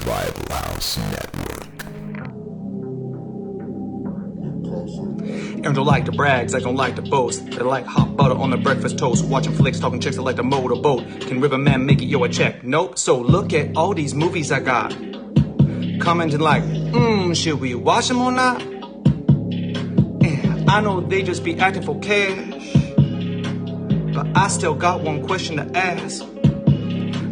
Rival House Network. And don't like the brags, I don't like the boast. They like hot butter on the breakfast toast. Watching flicks, talking chicks, I like to motorboat. Can Riverman make it, yo, a check? Nope. So look at all these movies I got. Commenting like, should we watch them or not? And I know they just be acting for cash, but I still got one question to ask.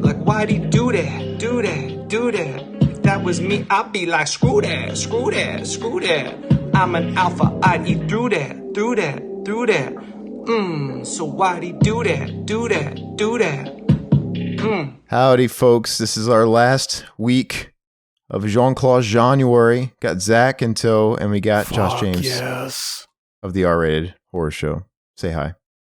Like, why'd he do that, do that, do that? If that was me, I'd be like, screw that, screw that, screw that. I'm an alpha, I'd eat through that, through that, through that. So why'd he do that, do that, do that? Howdy, folks. This is our last week of Jean-Claude January. Got Zach in tow, and we got Josh James of the R-Rated Horror Show. Say hi.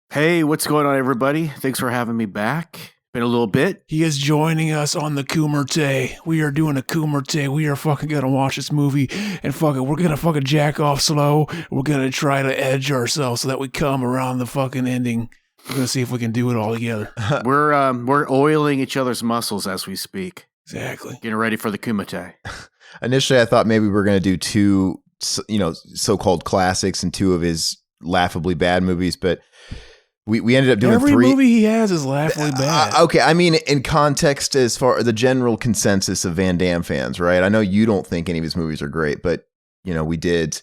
Hey, what's going on, everybody? Thanks for having me back. Been a little bit. He is joining us on the Kumite. We are doing a Kumite. We are fucking gonna watch this movie and we're gonna fucking jack off slow. We're gonna try to edge ourselves so that we come around the fucking ending. We're gonna see if we can do it all together. We're oiling each other's muscles as we speak. Exactly. Getting ready for the Kumite. Initially, I thought maybe we were going to do two, so-called classics and two of his laughably bad movies, but we ended up doing every three. Movie he has is laughably bad. Okay, I mean, in context, as far the general consensus of Van Damme fans, right? I know you don't think any of his movies are great, but we did.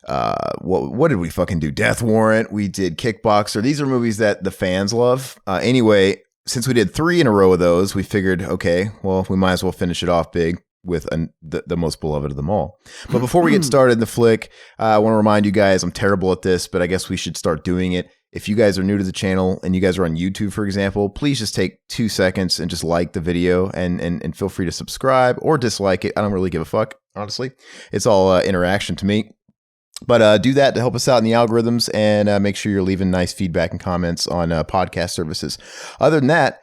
What did we fucking do? Death Warrant. We did Kickboxer. These are movies that the fans love. Anyway, since we did 3 in a row of those, we figured, okay, well, we might as well finish it off big with the most beloved of them all. But before we get started in the flick, I want to remind you guys, I'm terrible at this, but I guess we should start doing it. If you guys are new to the channel and you guys are on YouTube, for example, please just take 2 seconds and just like the video and feel free to subscribe or dislike it. I don't really give a fuck, honestly. It's all interaction to me. But do that to help us out in the algorithms, and make sure you're leaving nice feedback and comments on podcast services. Other than that,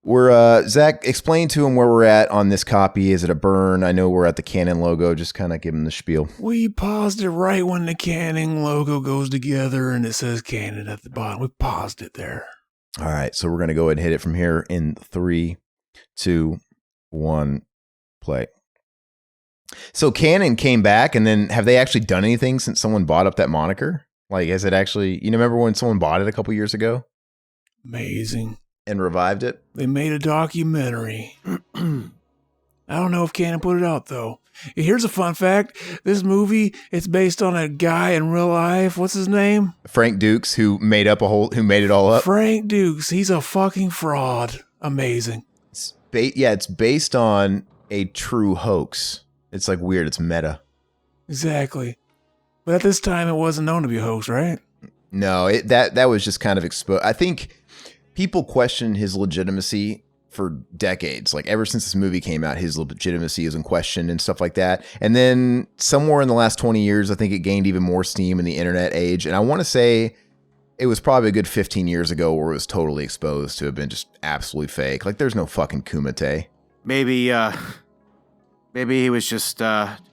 we're Zach, explain to him where we're at on this copy. Is it a burn? I know we're at the Canon logo. Just kind of give him the spiel. We paused it right when the Canon logo goes together and it says Canon at the bottom. We paused it there. All right, so we're going to go ahead and hit it from here in 3, 2, 1, play. So Canon came back, and then have they actually done anything since someone bought up that moniker? Like, has it actually, remember when someone bought it a couple years ago? Amazing. And revived it? They made a documentary. I don't know if Canon put it out, though. Here's a fun fact. This movie, it's based on a guy in real life. What's his name? Frank Dukes, who made it all up. Frank Dukes. He's a fucking fraud. Amazing. It's based on a true hoax. It's like weird. It's meta. Exactly. But at this time, it wasn't known to be a hoax, right? No, that was just kind of exposed. I think people questioned his legitimacy for decades. Like ever since this movie came out, his legitimacy is in question and stuff like that. And then somewhere in the last 20 years, I think it gained even more steam in the internet age. And I want to say it was probably a good 15 years ago where it was totally exposed to have been just absolutely fake. Like there's no fucking Kumite. Maybe he was just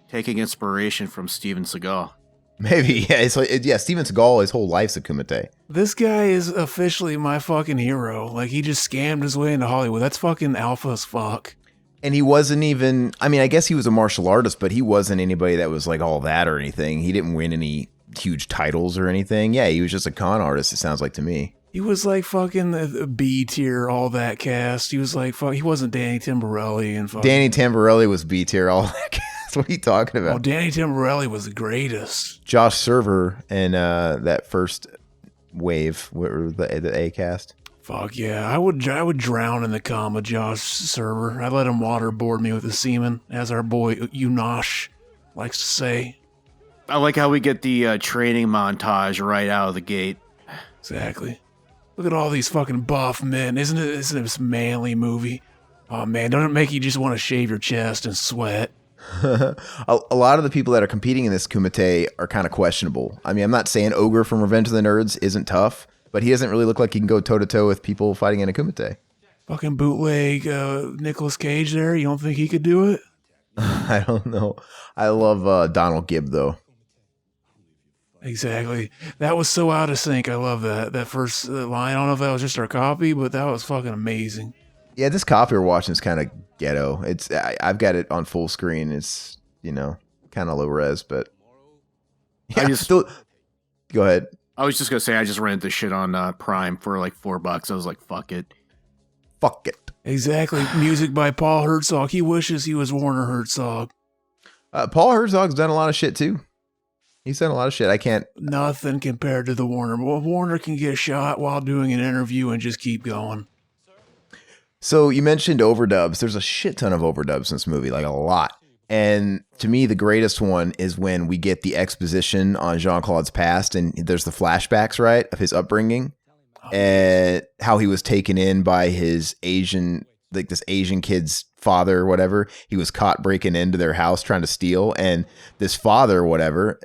taking inspiration from Steven Seagal. Maybe, yeah. Steven Seagal, his whole life's a Kumite. This guy is officially my fucking hero. Like, he just scammed his way into Hollywood. That's fucking alpha as fuck. And he wasn't even, I mean, I guess he was a martial artist, but he wasn't anybody that was like all that or anything. He didn't win any huge titles or anything. Yeah, he was just a con artist, it sounds like to me. He was like fucking the B tier, all that cast. He was like, he wasn't Danny Tamborelli and fucking. Danny Tamborelli was B tier, all that cast. What are you talking about? Oh, Danny Tamborelli was the greatest. Josh Server and that first wave, the A cast. Fuck yeah, I would drown in the calm of Josh Server. I'd let him waterboard me with the semen, as our boy Unosh likes to say. I like how we get the training montage right out of the gate. Exactly. Look at all these fucking buff men. Isn't it this manly movie? Oh man, don't it make you just want to shave your chest and sweat? A lot of the people that are competing in this Kumite are kind of questionable. I mean, I'm not saying Ogre from Revenge of the Nerds isn't tough, but he doesn't really look like he can go toe-to-toe with people fighting in a Kumite. Fucking bootleg Nicolas Cage there. You don't think he could do it? I don't know. I love Donald Gibb, though. Exactly. That was so out of sync. I love that. That first line. I don't know if that was just our copy, but that was fucking amazing. Yeah, this copy we're watching is kind of ghetto. I've got it on full screen. It's, kind of low res, but yeah, go ahead. I was just gonna say I just rented this shit on Prime for like $4. I was like, fuck it. Fuck it. Exactly. Music by Paul Herzog. He wishes he was Werner Herzog. Paul Herzog's done a lot of shit too. He's done a lot of shit. I can't. Nothing compared to the Warner. Well, Warner can get shot while doing an interview and just keep going. So you mentioned overdubs. There's a shit ton of overdubs in this movie, like a lot. And to me, the greatest one is when we get the exposition on Jean-Claude's past, and there's the flashbacks, right, of his upbringing and how he was taken in by his Asian, like this Asian kid's father or whatever. He was caught breaking into their house trying to steal, and this father or whatever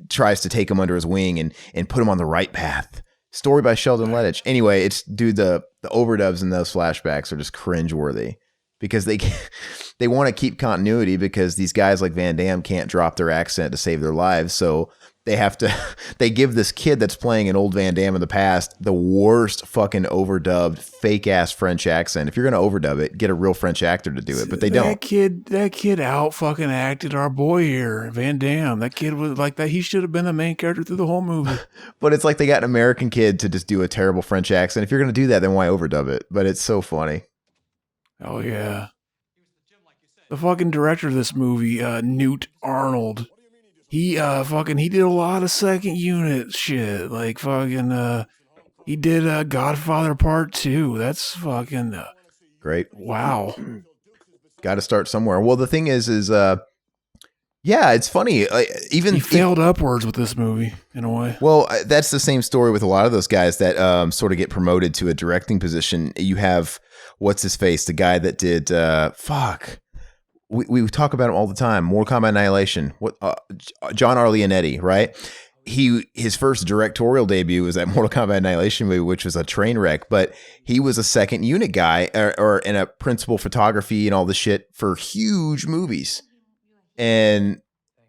tries to take him under his wing and put him on the right path. Story by Sheldon Lettich. Anyway, the overdubs in those flashbacks are just cringeworthy because they want to keep continuity because these guys like Van Damme can't drop their accent to save their lives. So they give this kid that's playing an old Van Damme in the past the worst fucking overdubbed fake ass French accent. If you're going to overdub it, get a real French actor to do it, but they don't. That kid out fucking acted our boy here, Van Damme. That kid was like that. He should have been the main character through the whole movie. But it's like they got an American kid to just do a terrible French accent. If you're going to do that, then why overdub it? But it's so funny. Oh yeah. The fucking director of this movie, Newt Arnold. He did a lot of second unit shit. Like fucking he did Godfather Part 2. That's fucking great. Wow. Got to start somewhere. Well, the thing is yeah, it's funny. He failed upwards with this movie in a way. Well, that's the same story with a lot of those guys that sort of get promoted to a directing position. You have what's his face, the guy that did We talk about him all the time. Mortal Kombat Annihilation. John R. Leonetti, right? His first directorial debut was that Mortal Kombat Annihilation movie, which was a train wreck. But he was a second unit guy, or in a principal photography and all the shit for huge movies. And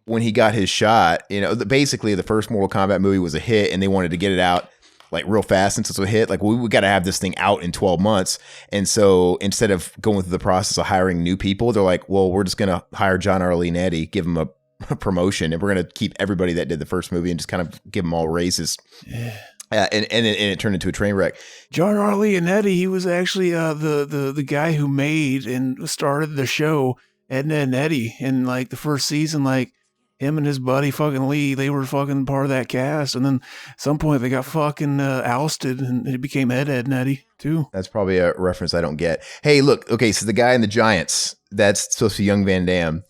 when he got his shot, basically the first Mortal Kombat movie was a hit, and they wanted to get it out like real fast since it's a hit. Like we got to have this thing out in 12 months. And so instead of going through the process of hiring new people, they're like, well, we're just going to hire John R. Leonetti, give him a promotion, and we're going to keep everybody that did the first movie and just kind of give them all raises. Yeah. And it turned into a train wreck. John R. Leonetti, he was actually the guy who made and started the show Edna and Eddie in like the first season. Like him and his buddy fucking Lee, they were fucking part of that cast. And then at some point they got fucking ousted, and it became Ed and Eddie too. That's probably a reference I don't get. Hey, look. Okay, so the guy in the Giants, that's supposed to be young Van Damme.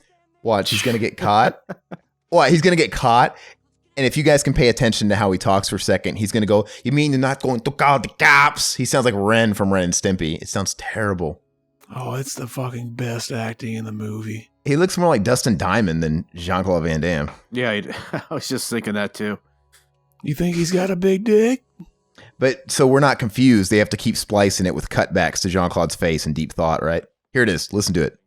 Watch, he's going to get caught. What? He's going to get caught. And if you guys can pay attention to how he talks for a second, he's going to go, you mean you're not going to call the cops? He sounds like Ren from Ren and Stimpy. It sounds terrible. Oh, it's the fucking best acting in the movie. He looks more like Dustin Diamond than Jean-Claude Van Damme. Yeah, I was just thinking that too. You think he's got a big dick? But so we're not confused. They have to keep splicing it with cutbacks to Jean-Claude's face and deep thought, right? Here it is. Listen to it.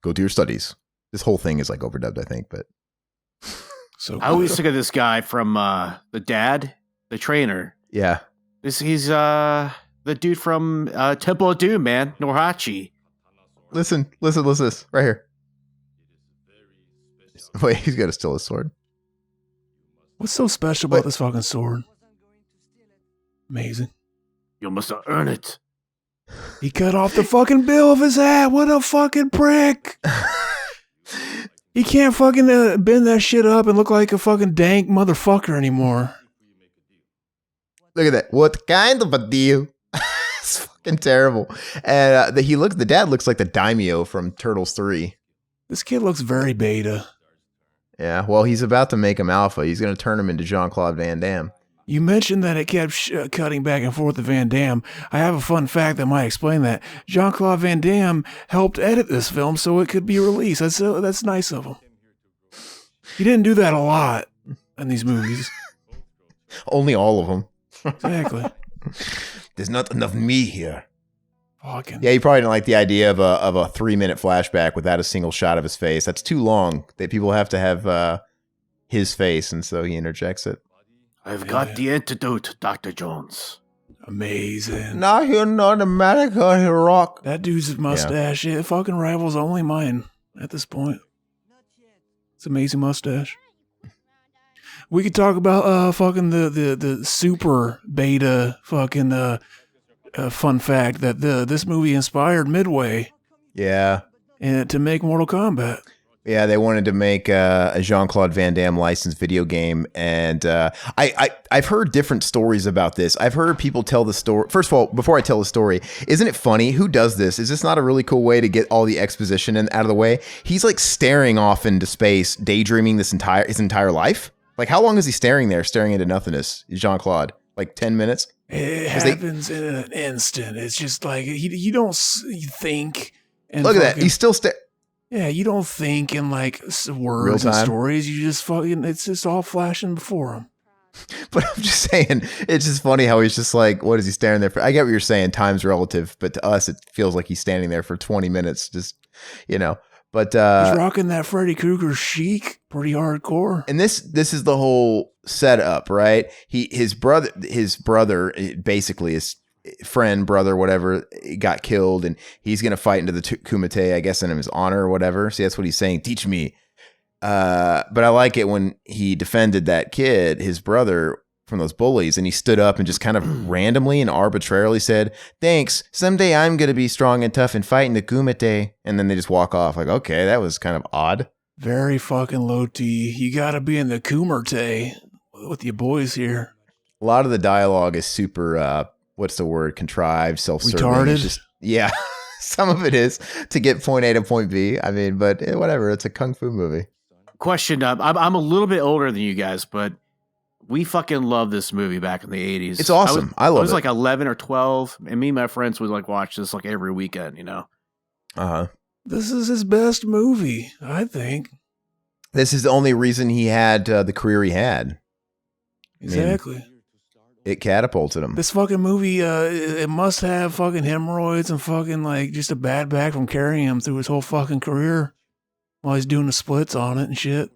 Go do your studies. This whole thing is like overdubbed, I think, but. So I always think of this guy from the dad, the trainer. Yeah. He's the dude from Temple of Doom, man. Norhachi. Listen to this right here. Wait, he's got to steal his sword. What's so special about this fucking sword? Amazing. You must earn it. He cut off the fucking bill of his hat. What a fucking prick. He can't fucking bend that shit up and look like a fucking dank motherfucker anymore. Look at that. What kind of a deal? It's fucking terrible. And the dad looks like the daimyo from Turtles 3. This kid looks very beta. Yeah, well, he's about to make him alpha. He's going to turn him into Jean-Claude Van Damme. You mentioned that it kept cutting back and forth to Van Damme. I have a fun fact that might explain that. Jean-Claude Van Damme helped edit this film so it could be released. That's nice of him. He didn't do that a lot in these movies. Only all of them. Exactly. There's not enough me here. Fucking. Yeah, he probably didn't like the idea of a 3-minute flashback without a single shot of his face. That's too long. People have to have his face, and so he interjects it. I've got the antidote, Dr. Jones. Amazing. Now you're not America, you rock. That dude's mustache, it fucking rivals only mine at this point. It's an amazing mustache. We could talk about fucking the super beta fucking fun fact that this movie inspired Midway. Yeah. And to make Mortal Kombat. Yeah, they wanted to make a Jean-Claude Van Damme licensed video game, and I've heard different stories about this. I've heard people tell the story. First of all, before I tell the story, isn't it funny? Who does this? Is this not a really cool way to get all the exposition out of the way? He's like staring off into space, daydreaming his entire life. Like, how long is he staring there, staring into nothingness? Jean-Claude, like 10 minutes? It happens in an instant. It's just like you don't think. And look at that. He's still staring. Yeah, you don't think in like words and stories. You just fucking, it's just all flashing before him. But I'm just saying, it's just funny how he's just like, what is he staring there for? I get what you're saying, time's relative, but to us, it feels like he's standing there for 20 minutes, just, but he's rocking that Freddy Krueger chic, pretty hardcore. And this is the whole setup, right? His brother, basically his friend, brother, whatever, got killed, and he's gonna fight into the Kumite, I guess, in his honor or whatever. See, that's what he's saying. Teach me. But I like it when he defended that kid, his brother, from those bullies, and he stood up and just kind of randomly and arbitrarily said, "Thanks. Someday I'm gonna be strong and tough and fight in the Kumite." And then they just walk off. Like, okay, that was kind of odd. Very fucking low T. You gotta be in the Kumite with your boys here. A lot of the dialogue is super. What's the word? Contrived, self-serving. Retarded? Yeah, some of it is to get point A to point B. I mean, but whatever. It's a kung fu movie. Question: I'm a little bit older than you guys, but we fucking loved this movie back in the 80s. It's awesome. I love it. I was like 11 or 12, and me and my friends would like watch this like every weekend. This is his best movie, I think. This is the only reason he had the career he had. Exactly. I mean, it catapulted him. This fucking movie, it must have fucking hemorrhoids and fucking like just a bad back from carrying him through his whole fucking career while he's doing the splits on it and shit.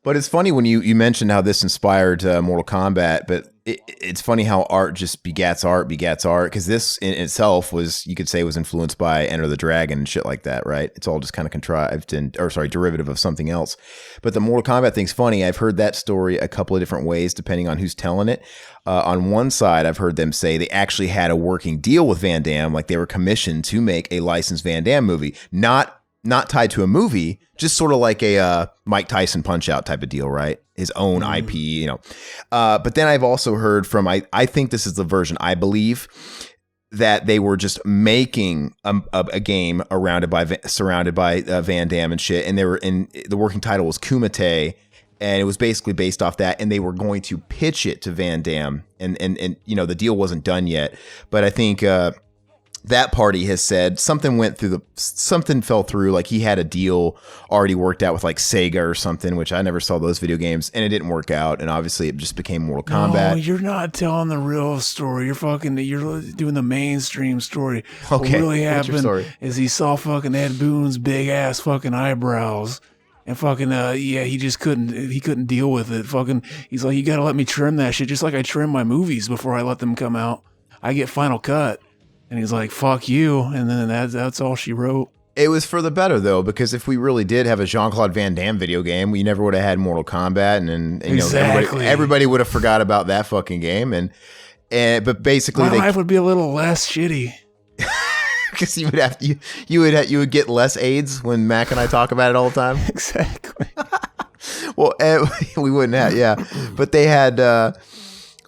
But it's funny when you mentioned how this inspired Mortal Kombat, but it's funny how art just begats art, because this in itself was, you could say, was influenced by Enter the Dragon and shit like that, right? It's all just kind of contrived derivative of something else. But the Mortal Kombat thing's funny. I've heard that story a couple of different ways depending on who's telling it. On one side, I've heard them say they actually had a working deal with Van Damme, like they were commissioned to make a licensed Van Damme movie, not tied to a movie, just sort of like a Mike Tyson Punch-Out type of deal, right? His own IP, But then I've also heard from, I think this is the version I believe, that they were just making a game surrounded by Van Damme and shit, and the working title was Kumite, and it was basically based off that, and they were going to pitch it to Van Damme, and the deal wasn't done yet, but I think that party has said something fell through. Like he had a deal already worked out with like Sega or something, which I never saw those video games, and it didn't work out. And obviously it just became Mortal Kombat. No, you're not telling the real story. You're doing the mainstream story. Okay. What really happened is he saw fucking Ed Boon's big ass fucking eyebrows. And fucking, he just couldn't deal with it. Fucking, he's like, you gotta let me trim that shit, just like I trim my movies before I let them come out. I get final cut. And he's like, fuck you. And then that's all she wrote. It was for the better, though, because if we really did have a Jean-Claude Van Damme video game, we never would have had Mortal Kombat. And exactly. Everybody would have forgot about that fucking game. But basically, my life would be a little less shitty. Because you would get less AIDS when Mac and I talk about it all the time. Exactly. Well, we wouldn't have, yeah. But they had...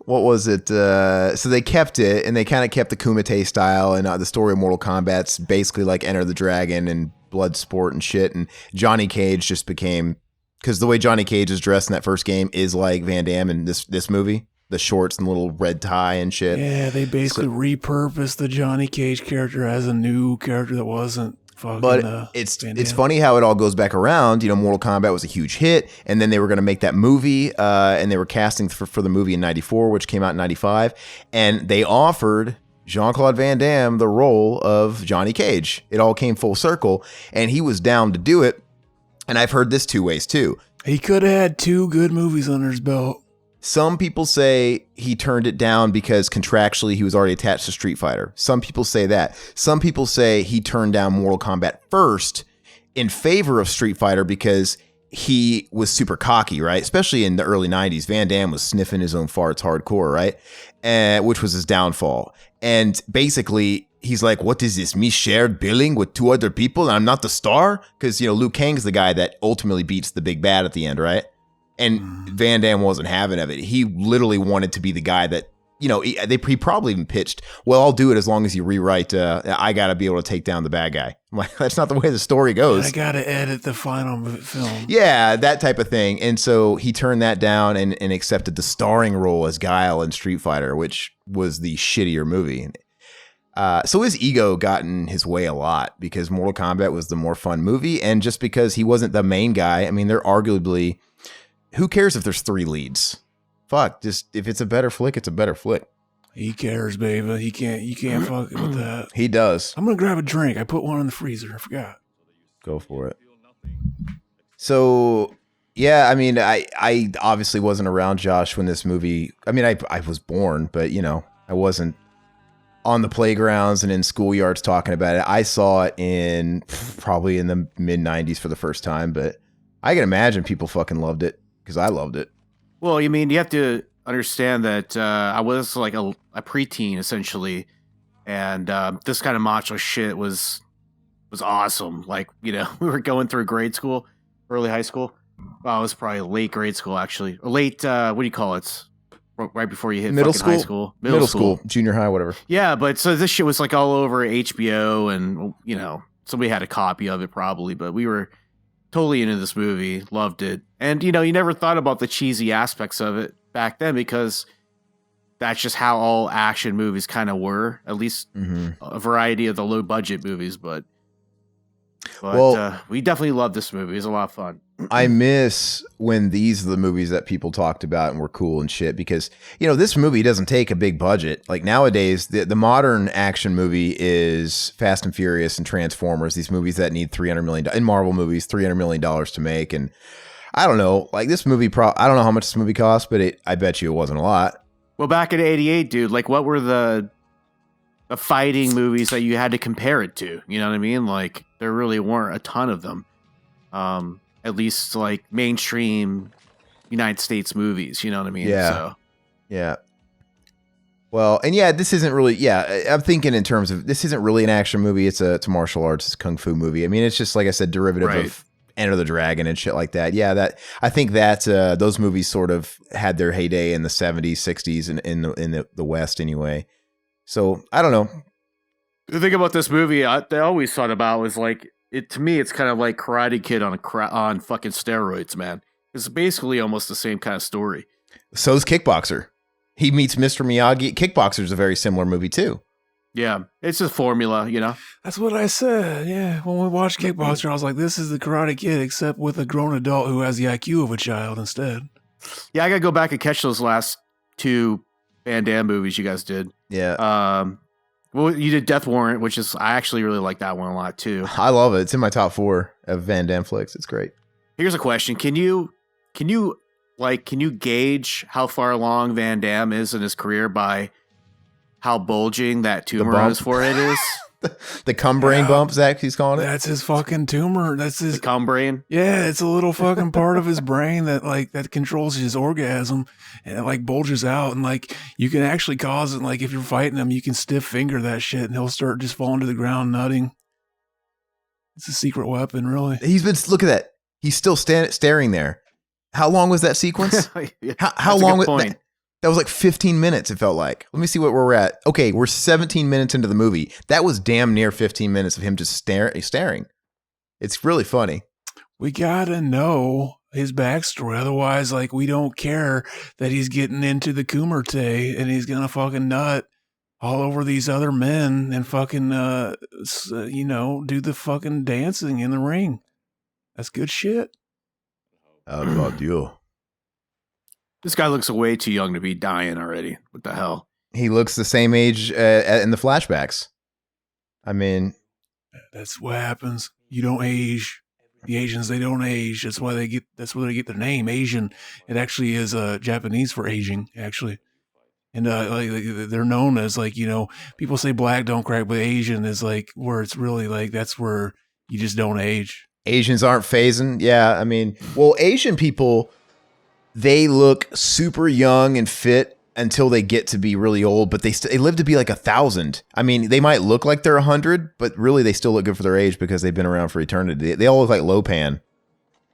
what was it? So they kept it, and they kind of kept the Kumite style, and the story of Mortal Kombat's basically like Enter the Dragon and Bloodsport and shit. And Johnny Cage just became, because the way Johnny Cage is dressed in that first game is like Van Damme in this movie, the shorts and little red tie and shit. Yeah, they basically repurposed the Johnny Cage character as a new character that wasn't. But it's funny how it all goes back around. Mortal Kombat was a huge hit, and then they were going to make that movie, and they were casting for the movie in '94, which came out in '95, and they offered Jean-Claude Van Damme the role of Johnny Cage. It all came full circle, and he was down to do it. And I've heard this two ways too. He could have had 2 good movies under his belt. Some people say he turned it down because contractually he was already attached to Street Fighter. Some people say that. Some people say he turned down Mortal Kombat first in favor of Street Fighter because he was super cocky, right? Especially in the early 90s. Van Damme was sniffing his own farts hardcore, right? Which was his downfall. And basically, he's like, what is this? Me shared billing with 2 other people and I'm not the star? Because, Liu Kang's the guy that ultimately beats the big bad at the end, right? And Van Damme wasn't having of it. He literally wanted to be the guy that, he probably even pitched, well, I'll do it as long as you rewrite, I got to be able to take down the bad guy. I'm like, that's not the way the story goes. I got to edit the final film. Yeah, that type of thing. And so he turned that down and accepted the starring role as Guile in Street Fighter, which was the shittier movie. So his ego got in his way a lot because Mortal Kombat was the more fun movie. And just because he wasn't the main guy, I mean, they're arguably, who cares if there's 3 leads? Fuck, just if it's a better flick, it's a better flick. He cares, baby. You can't fuck with that. He does. I'm gonna grab a drink. I put one in the freezer. I forgot. Go for it. So, yeah, I mean, I obviously wasn't around Josh when this movie. I mean, I was born, but I wasn't on the playgrounds and in schoolyards talking about it. I saw it probably in the mid 90s for the first time, but I can imagine people fucking loved it because I loved it. Well, you have to understand that I was like a preteen essentially, and this kind of macho shit was awesome. Like, we were going through grade school, early high school. Well, it was probably late grade school actually, or late. What do you call it? Right before you hit middle fucking school, high school, middle school, junior high, whatever. Yeah, but so this shit was like all over HBO, and somebody had a copy of it probably, but we were totally into this movie, loved it. And, you never thought about the cheesy aspects of it back then because that's just how all action movies kind of were, at least a variety of the low budget movies. But we definitely loved this movie. It was a lot of fun. I miss when these are the movies that people talked about and were cool and shit because, this movie doesn't take a big budget. Like nowadays, the modern action movie is Fast and Furious and Transformers, these movies that need $300 million, in Marvel movies, $300 million to make. And I don't know, like this movie, I don't know how much this movie cost, but I bet you it wasn't a lot. Well, back in '88, dude, like what were the fighting movies that you had to compare it to? You know what I mean? Like there really weren't a ton of them. At least like mainstream United States movies, you know what I mean? Yeah. So. Yeah. Well, and yeah, this isn't really, I'm thinking in terms of, this isn't really an action movie. It's a martial arts, it's a kung fu movie. I mean, it's just, like I said, derivative of Enter the Dragon and shit like that. Yeah, I think that those movies sort of had their heyday in the 70s, 60s in the West anyway. So, I don't know. The thing about this movie I always thought about was like, to me, it's kind of like Karate Kid on fucking steroids, man. It's basically almost the same kind of story. So's Kickboxer. He meets Mr. Miyagi. Kickboxer's a very similar movie too. Yeah, it's a formula, That's what I said. Yeah, when we watched Kickboxer, I was like, this is the Karate Kid, except with a grown adult who has the IQ of a child instead. Yeah, I gotta go back and catch those last 2 Van Damme movies you guys did. Yeah. Well, you did Death Warrant, which is I actually really like that one a lot too. I love it. It's in my top 4 of Van Damme flicks. It's great. Here's a question: Can you gauge how far along Van Damme is in his career by how bulging that tumor on his forehead is? The cum brain bump, Zach, he's calling it. That's his fucking tumor. That's his cum brain. Yeah, it's a little fucking part of his brain that controls his orgasm, and it like bulges out, and like you can actually cause it. Like if you're fighting him, you can stiff finger that shit, and he'll start just falling to the ground, nutting. It's a secret weapon, really. Look at that. He's still staring there. How long was that sequence? Yeah, how long was that? That was like 15 minutes, it felt like. Let me see what we're at. Okay, we're 17 minutes into the movie. That was damn near 15 minutes of him just staring. It's really funny. We gotta know his backstory. Otherwise, like, we don't care that he's getting into the Kumite and he's gonna fucking nut all over these other men and fucking, do the fucking dancing in the ring. That's good shit. How about you? This guy looks way too young to be dying already. What the hell? He looks the same age in the flashbacks. I mean, that's what happens. You don't age. The Asians, they don't age. That's where they get their name, Asian. It actually is Japanese for aging, actually. And like they're known as like, people say black don't crack, but Asian is like where it's really like that's where you just don't age. Asians aren't phasing. Yeah, I mean, well, Asian people, they look super young and fit until they get to be really old, but they live to be like 1,000. I mean, they might look like they're 100, but really they still look good for their age because they've been around for eternity. They all look like Lopan,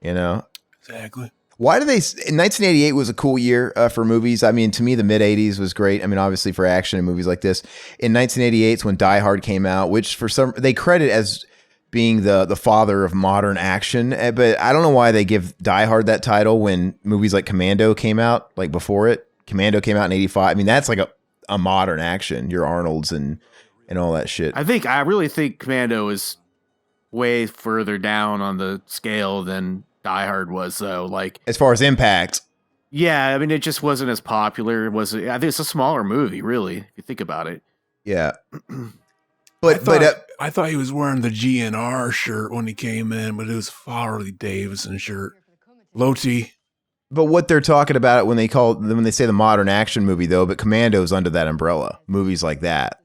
Exactly. Why do they? 1988 was a cool year for movies. I mean, to me, the mid 80s was great. I mean, obviously for action and movies like this. In 1988 is when Die Hard came out, which for some they credit as being the father of modern action. But I don't know why they give Die Hard that title when movies like Commando came out, like before it. Commando came out in 85. I mean, that's like a modern action. Your Arnolds and all that shit. I really think Commando is way further down on the scale than Die Hard was, though. Like, as far as impact. Yeah, I mean, it just wasn't as popular. I think it's a smaller movie, really, if you think about it. Yeah. I thought he was wearing the GNR shirt when he came in, but it was Harley Davidson shirt. Low T. But what they're talking about when they say the modern action movie, though, but Commando's under that umbrella, movies like that.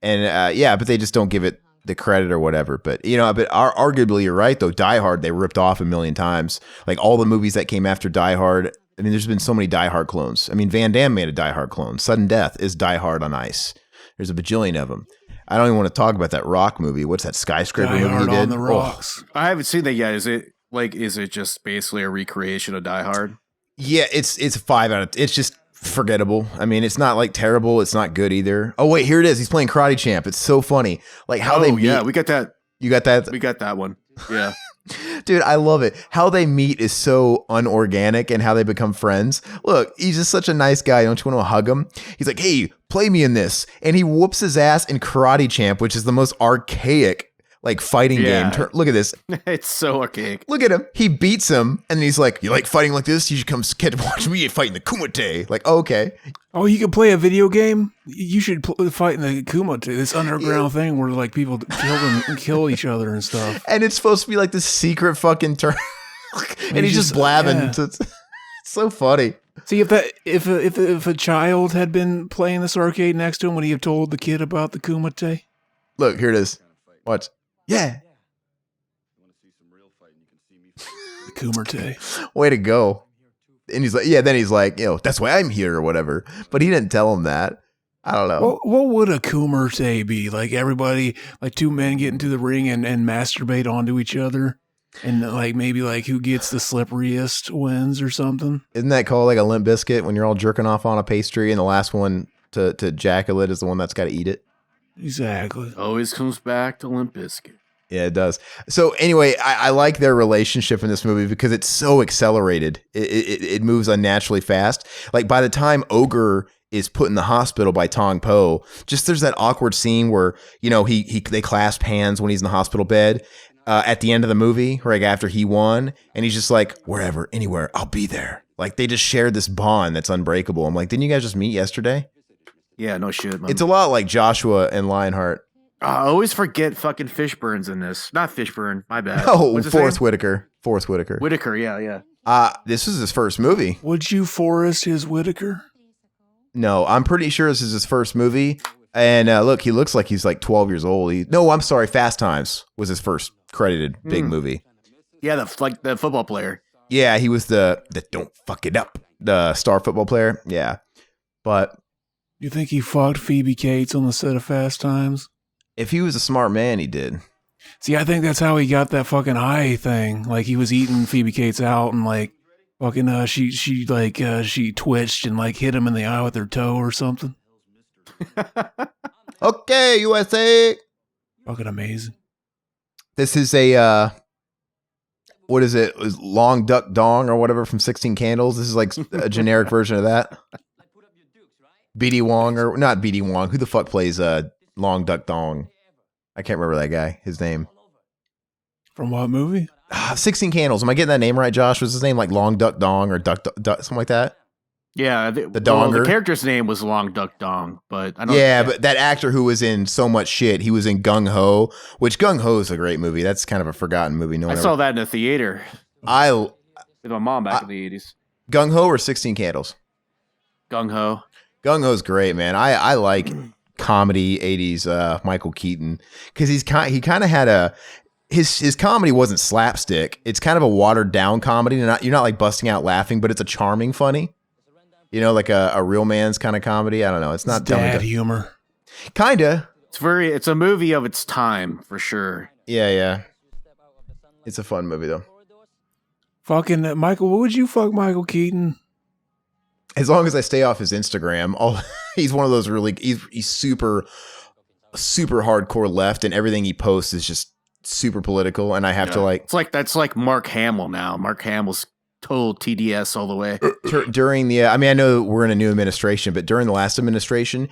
And but they just don't give it the credit or whatever. But, arguably you're right, though. Die Hard, they ripped off a million times. Like all the movies that came after Die Hard. I mean, there's been so many Die Hard clones. I mean, Van Damme made a Die Hard clone. Sudden Death is Die Hard on ice. There's a bajillion of them. I don't even want to talk about that Rock movie. What's that skyscraper Die movie Hard he did? on the Rocks. I haven't seen that yet. Is it just basically a recreation of Die Hard? Yeah, it's a 5 out of. It's just forgettable. I mean, it's not like terrible. It's not good either. Oh wait, here it is. He's playing Karate Champ. It's so funny. Like how they meet. Yeah, we got that. You got that? We got that one. Yeah. Dude, I love it. How they meet is so unorganic and how they become friends. Look, he's just such a nice guy. Don't you want to hug him? He's like, hey, play me in this. And he whoops his ass in Karate Champ, which is the most archaic like fighting game. Look at this. It's so archaic. Look at him. He beats him and he's like, you like fighting like this? You should come watch me fight in the Kumite. Like, oh, okay. Oh, you can play a video game? You should fight in the Kumite, this underground thing where like people kill each other and stuff. And it's supposed to be like this secret fucking turn. And he's just blabbing. Yeah. It's so funny. See, if a child had been playing this arcade next to him, would he have told the kid about the Kumite? Look, here it is. Watch. Yeah. The Kumite. Way to go. And he's like, then he's like, that's why I'm here or whatever. But he didn't tell him that. I don't know. What would a Kumite be? Like everybody, like two men get into the ring and masturbate onto each other? And like maybe like who gets the slipperiest wins or something? Isn't that called like a Limp Biscuit when you're all jerking off on a pastry and the last one to ejaculate is the one that's got to eat it? Exactly. Always comes back to Limp Bizkit. Yeah, it does. So anyway, I like their relationship in this movie because it's so accelerated. It moves unnaturally fast. Like by the time Ogre is put in the hospital by Tong Po, just there's that awkward scene where, they clasp hands when he's in the hospital bed at the end of the movie, right after he won. And he's just like, wherever, anywhere, I'll be there. Like they just shared this bond that's unbreakable. I'm like, didn't you guys just meet yesterday? Yeah, no shit, man. It's a lot like Joshua and Lionheart. I always forget fucking Fishburne's in this. Not Fishburne, my bad. Oh, Forrest Whitaker. Whitaker, yeah. This is his first movie. Would you Forrest his Whitaker? No, I'm pretty sure this is his first movie. And look, he looks like he's like 12 years old. I'm sorry, Fast Times was his first credited big movie. Yeah, the football player. Yeah, he was the don't fuck it up, the star football player. Yeah, but you think he fucked Phoebe Cates on the set of Fast Times? If he was a smart man, he did. See, I think that's how he got that fucking eye thing. Like he was eating Phoebe Cates out and like fucking she twitched and like hit him in the eye with her toe or something. Okay, USA. Fucking amazing. This is a what is it? Long Duck Dong or whatever from 16 Candles. This is like a generic version of that. BD Wong or not BD Wong. Who the fuck plays Long Duck Dong? I can't remember that guy. His name. From what movie? 16 Candles. Am I getting that name right, Josh? Was his name like Long Duck Dong or Duck something like that? Yeah, the well, donger. the character's name was Long Duck Dong, but I don't. Yeah, but that actor who was in so much shit, he was in Gung Ho, which Gung Ho is a great movie. That's kind of a forgotten movie. No I one saw ever. that in the theater I with my mom back in the 80s. Gung Ho or 16 Candles. Gung Ho. Gung Ho's great, man. I like comedy 80s Michael Keaton because he kind of had his comedy wasn't slapstick. It's kind of a watered down comedy. You're not like busting out laughing, but it's a charming funny. You know, like a real man's kind of comedy. I don't know. It's not dad humor. Kinda. It's a movie of its time for sure. Yeah. It's a fun movie though. Fucking Michael, what would you fuck Michael Keaton? As long as I stay off his Instagram, he's one of those really he's super hardcore left, and everything he posts is just super political, and I have to like that's like Mark Hamill now. Mark Hamill's total TDS all the way. During the I know we're in a new administration, but during the last administration,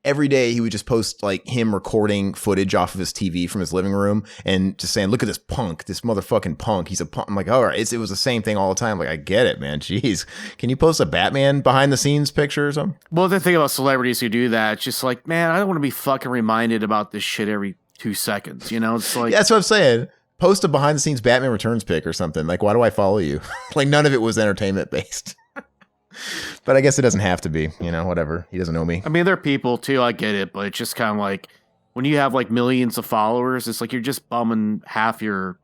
every day he would just post like him recording footage off of his TV from his living room and just saying, look at this punk, this motherfucking punk. He's a punk. I'm like, all right, it was the same thing all the time. Like, I get it, man. Jeez. Can you post a Batman behind the scenes picture or something? Well, the thing about celebrities who do that, it's just like, man, I don't want to be fucking reminded about this shit every 2 seconds. You know, it's like, yeah, that's what I'm saying. Post a behind the scenes Batman Returns pic or something. Like, why do I follow you? Like, none of it was entertainment based. But I guess it doesn't have to be, you know, whatever. He doesn't know me. I mean, there are people too, I get it, but it's just kind of like when you have like millions of followers, it's like you're just bumming half your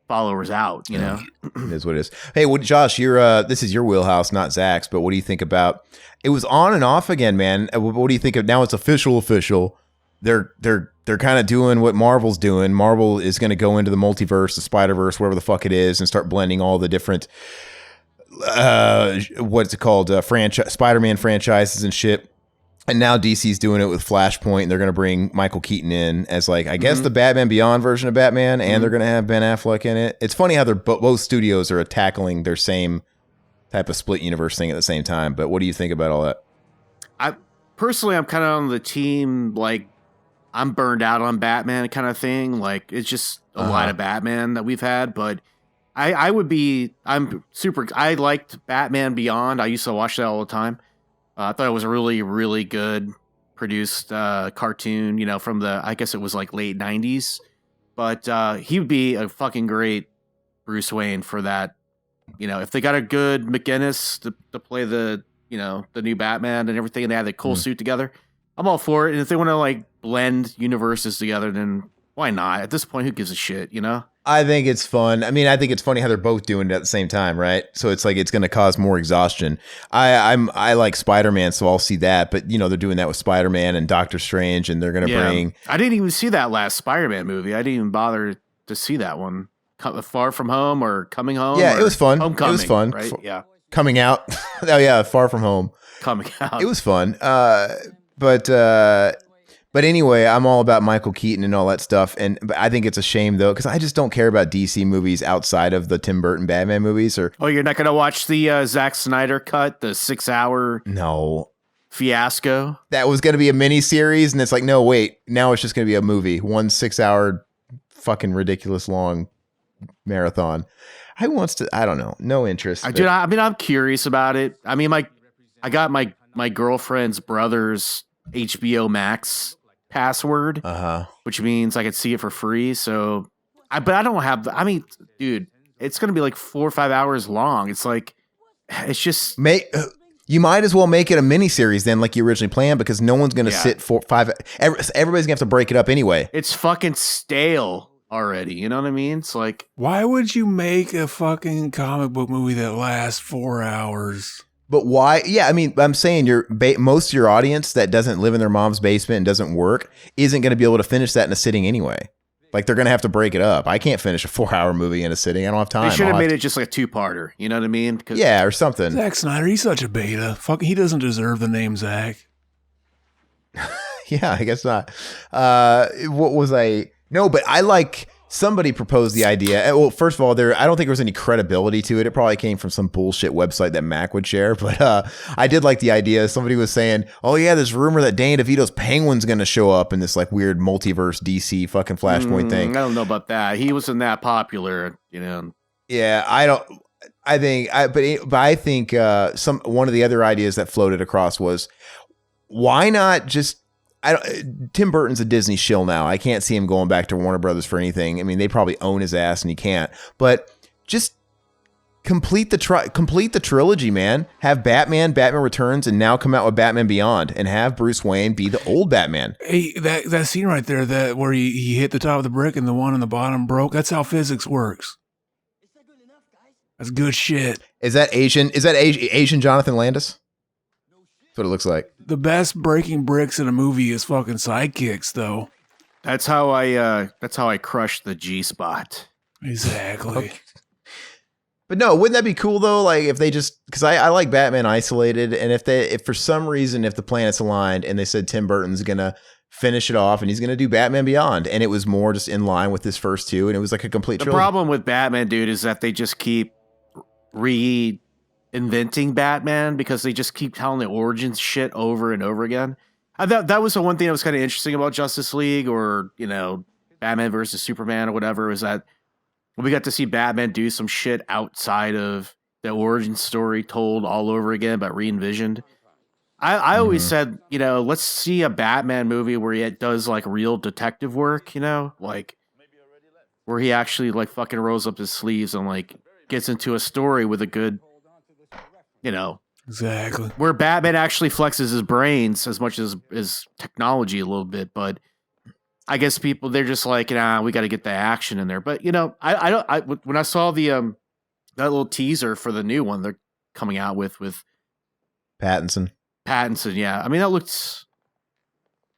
followers out, you know? It is what it is. Hey, Josh, this is your wheelhouse, not Zach's, but what do you think about it was on and off again, man. What do you think of now it's official? They're kind of doing what Marvel's doing. Marvel is going to go into the multiverse, the Spider-Verse, whatever the fuck it is, and start blending all the different what's it called? Spider-Man franchises and shit. And now DC's doing it with Flashpoint, and they're going to bring Michael Keaton in as like, I guess the Batman Beyond version of Batman, and they're going to have Ben Affleck in it. It's funny how they're both studios are tackling their same type of split universe thing at the same time. But what do you think about all that? I'm kind of on the team, like, I'm burned out on Batman kind of thing. Like, it's just a lot of Batman that we've had, but I liked Batman Beyond. I used to watch that all the time. I thought it was a really, really good produced cartoon, you know, from I guess it was like late 90s. But he would be a fucking great Bruce Wayne for that. You know, if they got a good McGinnis to play the new Batman and everything, and they had the cool suit together, I'm all for it. And if they want to like blend universes together, then why not? At this point, who gives a shit, you know? I think it's fun. I mean, I think it's funny how they're both doing it at the same time, right? So it's like it's going to cause more exhaustion. I like Spider-Man, so I'll see that. But you know, they're doing that with Spider-Man and Doctor Strange, and they're going to bring. I didn't even see that last Spider-Man movie. I didn't even bother to see that one. Far From Home or Coming Home. Yeah, it was fun. Homecoming, it was fun. Right? Yeah, Coming Out. Oh yeah, Far From Home. Coming Out. It was fun. But anyway, I'm all about Michael Keaton and all that stuff. But I think it's a shame, though, because I just don't care about DC movies outside of the Tim Burton Batman movies. Oh, you're not going to watch the Zack Snyder cut, the 6-hour fiasco? That was going to be a mini series, and it's like, no, wait. Now it's just going to be a movie. 1 6-hour fucking ridiculous long marathon. Who wants to? I don't know. No interest. I'm curious about it. I mean, I got my girlfriend's brother's HBO Max password, which means I could see it for free. So, but I don't have. I mean, dude, it's gonna be like 4 or 5 hours long. It's like, it's just you might as well make it a mini series then, like you originally planned, because no one's gonna sit 4 5. Everybody's gonna have to break it up anyway. It's fucking stale already. You know what I mean? It's like, why would you make a fucking comic book movie that lasts 4 hours? But why? Yeah, I mean, I'm saying most of your audience that doesn't live in their mom's basement and doesn't work isn't going to be able to finish that in a sitting anyway. Like, they're going to have to break it up. I can't finish a 4-hour movie in a sitting. I don't have time. They should have made it just like a 2-parter. You know what I mean? Yeah, or something. Zack Snyder, he's such a beta. Fucking, he doesn't deserve the name Zack. Yeah, I guess not. What was I? No, but I like. Somebody proposed the idea. Well, first of all, I don't think there was any credibility to it. It probably came from some bullshit website that Mac would share. But I did like the idea. Somebody was saying, "Oh yeah, there's rumor that Danny DeVito's Penguin's going to show up in this like weird multiverse DC fucking Flashpoint thing." I don't know about that. He wasn't that popular, you know. Yeah, I don't. I think one of the other ideas that floated across was, why not just, Tim Burton's a Disney shill now. I can't see him going back to Warner Brothers for anything. I mean, they probably own his ass and he can't. But just complete the trilogy, man. Have Batman Returns, and now come out with Batman Beyond, and have Bruce Wayne be the old Batman. Hey, that scene right there, that where he hit the top of the brick and the one on the bottom broke. That's how physics works. That's good shit. Is that Asian Jonathan Landis? That's what it looks like. The best breaking bricks in a movie is fucking sidekicks, though. That's how I crushed the G-spot. Exactly. Okay. But no, wouldn't that be cool though? Like if they just, because I like Batman Isolated, and if for some reason if the planets aligned and they said Tim Burton's gonna finish it off and he's gonna do Batman Beyond, and it was more just in line with his first two, and it was like a complete trilogy. The problem with Batman, dude, is that they just keep reinventing Batman because they just keep telling the origins shit over and over again. That was the one thing that was kind of interesting about Justice League, or Batman versus Superman or whatever, is that we got to see Batman do some shit outside of the origin story told all over again, but re-envisioned. I always said, let's see a Batman movie where he does like real detective work, like where he actually like fucking rolls up his sleeves and like gets into a story with a good, exactly, where Batman actually flexes his brains as much as his technology a little bit. But I guess people, they're just like, we got to get the action in there. But when I saw the that little teaser for the new one they're coming out with Pattinson, yeah. I mean, it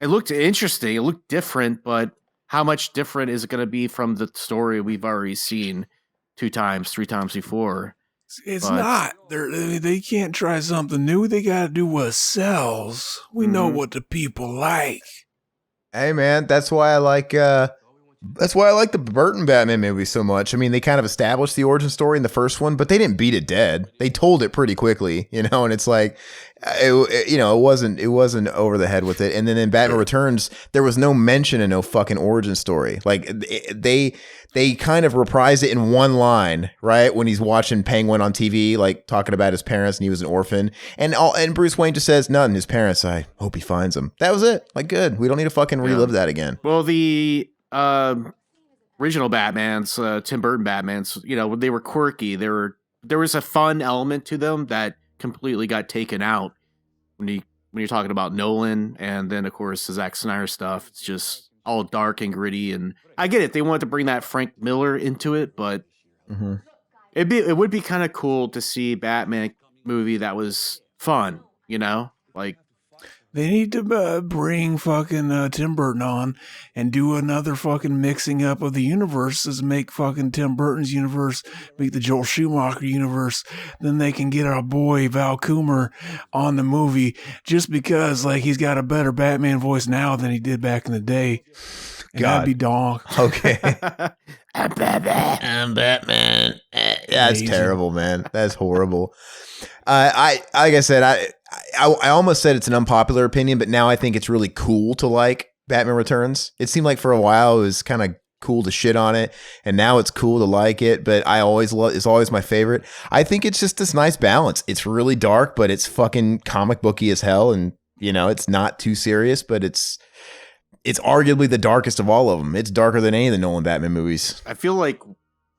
looked interesting. It looked different, but how much different is it going to be from the story we've already seen 2 times, 3 times before? It's not. They can't try something new. They got to do what sells. We know what the people like. Hey man, that's why I like the Burton Batman movie so much. I mean, they kind of established the origin story in the first one, but they didn't beat it dead. They told it pretty quickly, and it's like, it wasn't over the head with it. And then in Batman Returns, there was no mention of no fucking origin story. Like they kind of reprised it in one line, right? When he's watching Penguin on TV, like talking about his parents and he was an orphan, and Bruce Wayne just says, "None, his parents. I hope he finds them." That was it. Like, good. We don't need to fucking relive that again. Well, the original Batmans, Tim Burton Batmans, they were quirky. There was a fun element to them that completely got taken out when you're talking about Nolan, and then of course the Zack Snyder stuff. It's just all dark and gritty, and I get it. They wanted to bring that Frank Miller into it, but it would be kind of cool to see Batman movie that was fun, like. They need to bring fucking Tim Burton on and do another fucking mixing up of the universes, make fucking Tim Burton's universe, make the Joel Schumacher universe. Then they can get our boy Val Kilmer on the movie, just because like he's got a better Batman voice now than he did back in the day. And that'd be dog. Okay. I'm Batman. That's terrible, man. That's horrible. Like I said, I almost said it's an unpopular opinion, but now I think it's really cool to like Batman Returns. It seemed like for a while it was kind of cool to shit on it, and now it's cool to like it, but it's always my favorite. I think it's just this nice balance. It's really dark, but it's fucking comic booky as hell, and it's not too serious, but it's arguably the darkest of all of them. It's darker than any of the Nolan Batman movies. I feel like,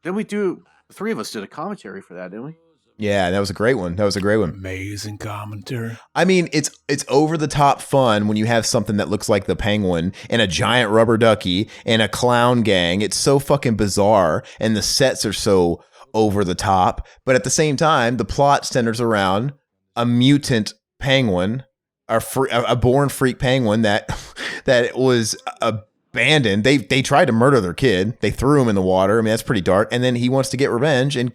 the 3 of us did a commentary for that, didn't we? Yeah, that was a great one. Amazing commentary. I mean, it's over the top fun when you have something that looks like the Penguin and a giant rubber ducky and a clown gang. It's so fucking bizarre, and the sets are so over the top. But at the same time, the plot centers around a mutant penguin, a born freak penguin that was abandoned. They tried to murder their kid. They threw him in the water. I mean, that's pretty dark. And then he wants to get revenge and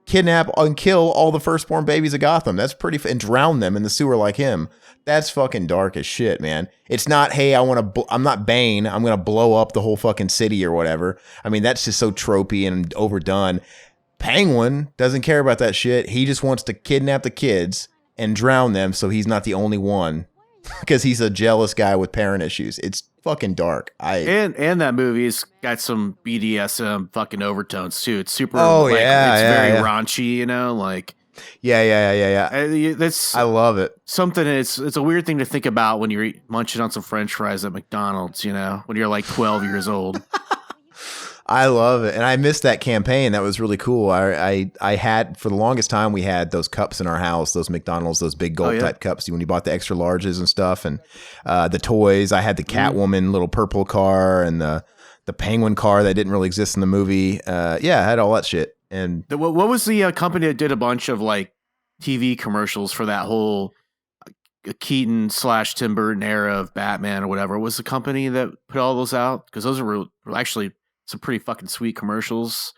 kidnap and kill all the firstborn babies of Gotham. That's and drown them in the sewer like him. That's fucking dark as shit, man. It's not, hey, I'm not Bane. I'm going to blow up the whole fucking city or whatever. I mean, that's just so tropey and overdone. Penguin doesn't care about that shit. He just wants to kidnap the kids and drown them so he's not the only one. because he's a jealous guy with parent issues. It's fucking dark. And that movie's got some BDSM fucking overtones too. It's super. Very raunchy, you know, like. Yeah. That's I love it. Something. It's a weird thing to think about when you're munching on some French fries at McDonald's. You know, when you're like 12 years old. I love it, and I missed that campaign. That was really cool. I had for the longest time we had those cups in our house, those McDonald's, those big gold type cups when you bought the extra larges and stuff, and the toys. I had the Catwoman little purple car and the penguin car that didn't really exist in the movie. I had all that shit. And what was the company that did a bunch of like TV commercials for that whole Keaton / Tim Burton era of Batman or whatever? What was the company that put all those out? Because those were actually some pretty fucking sweet commercials.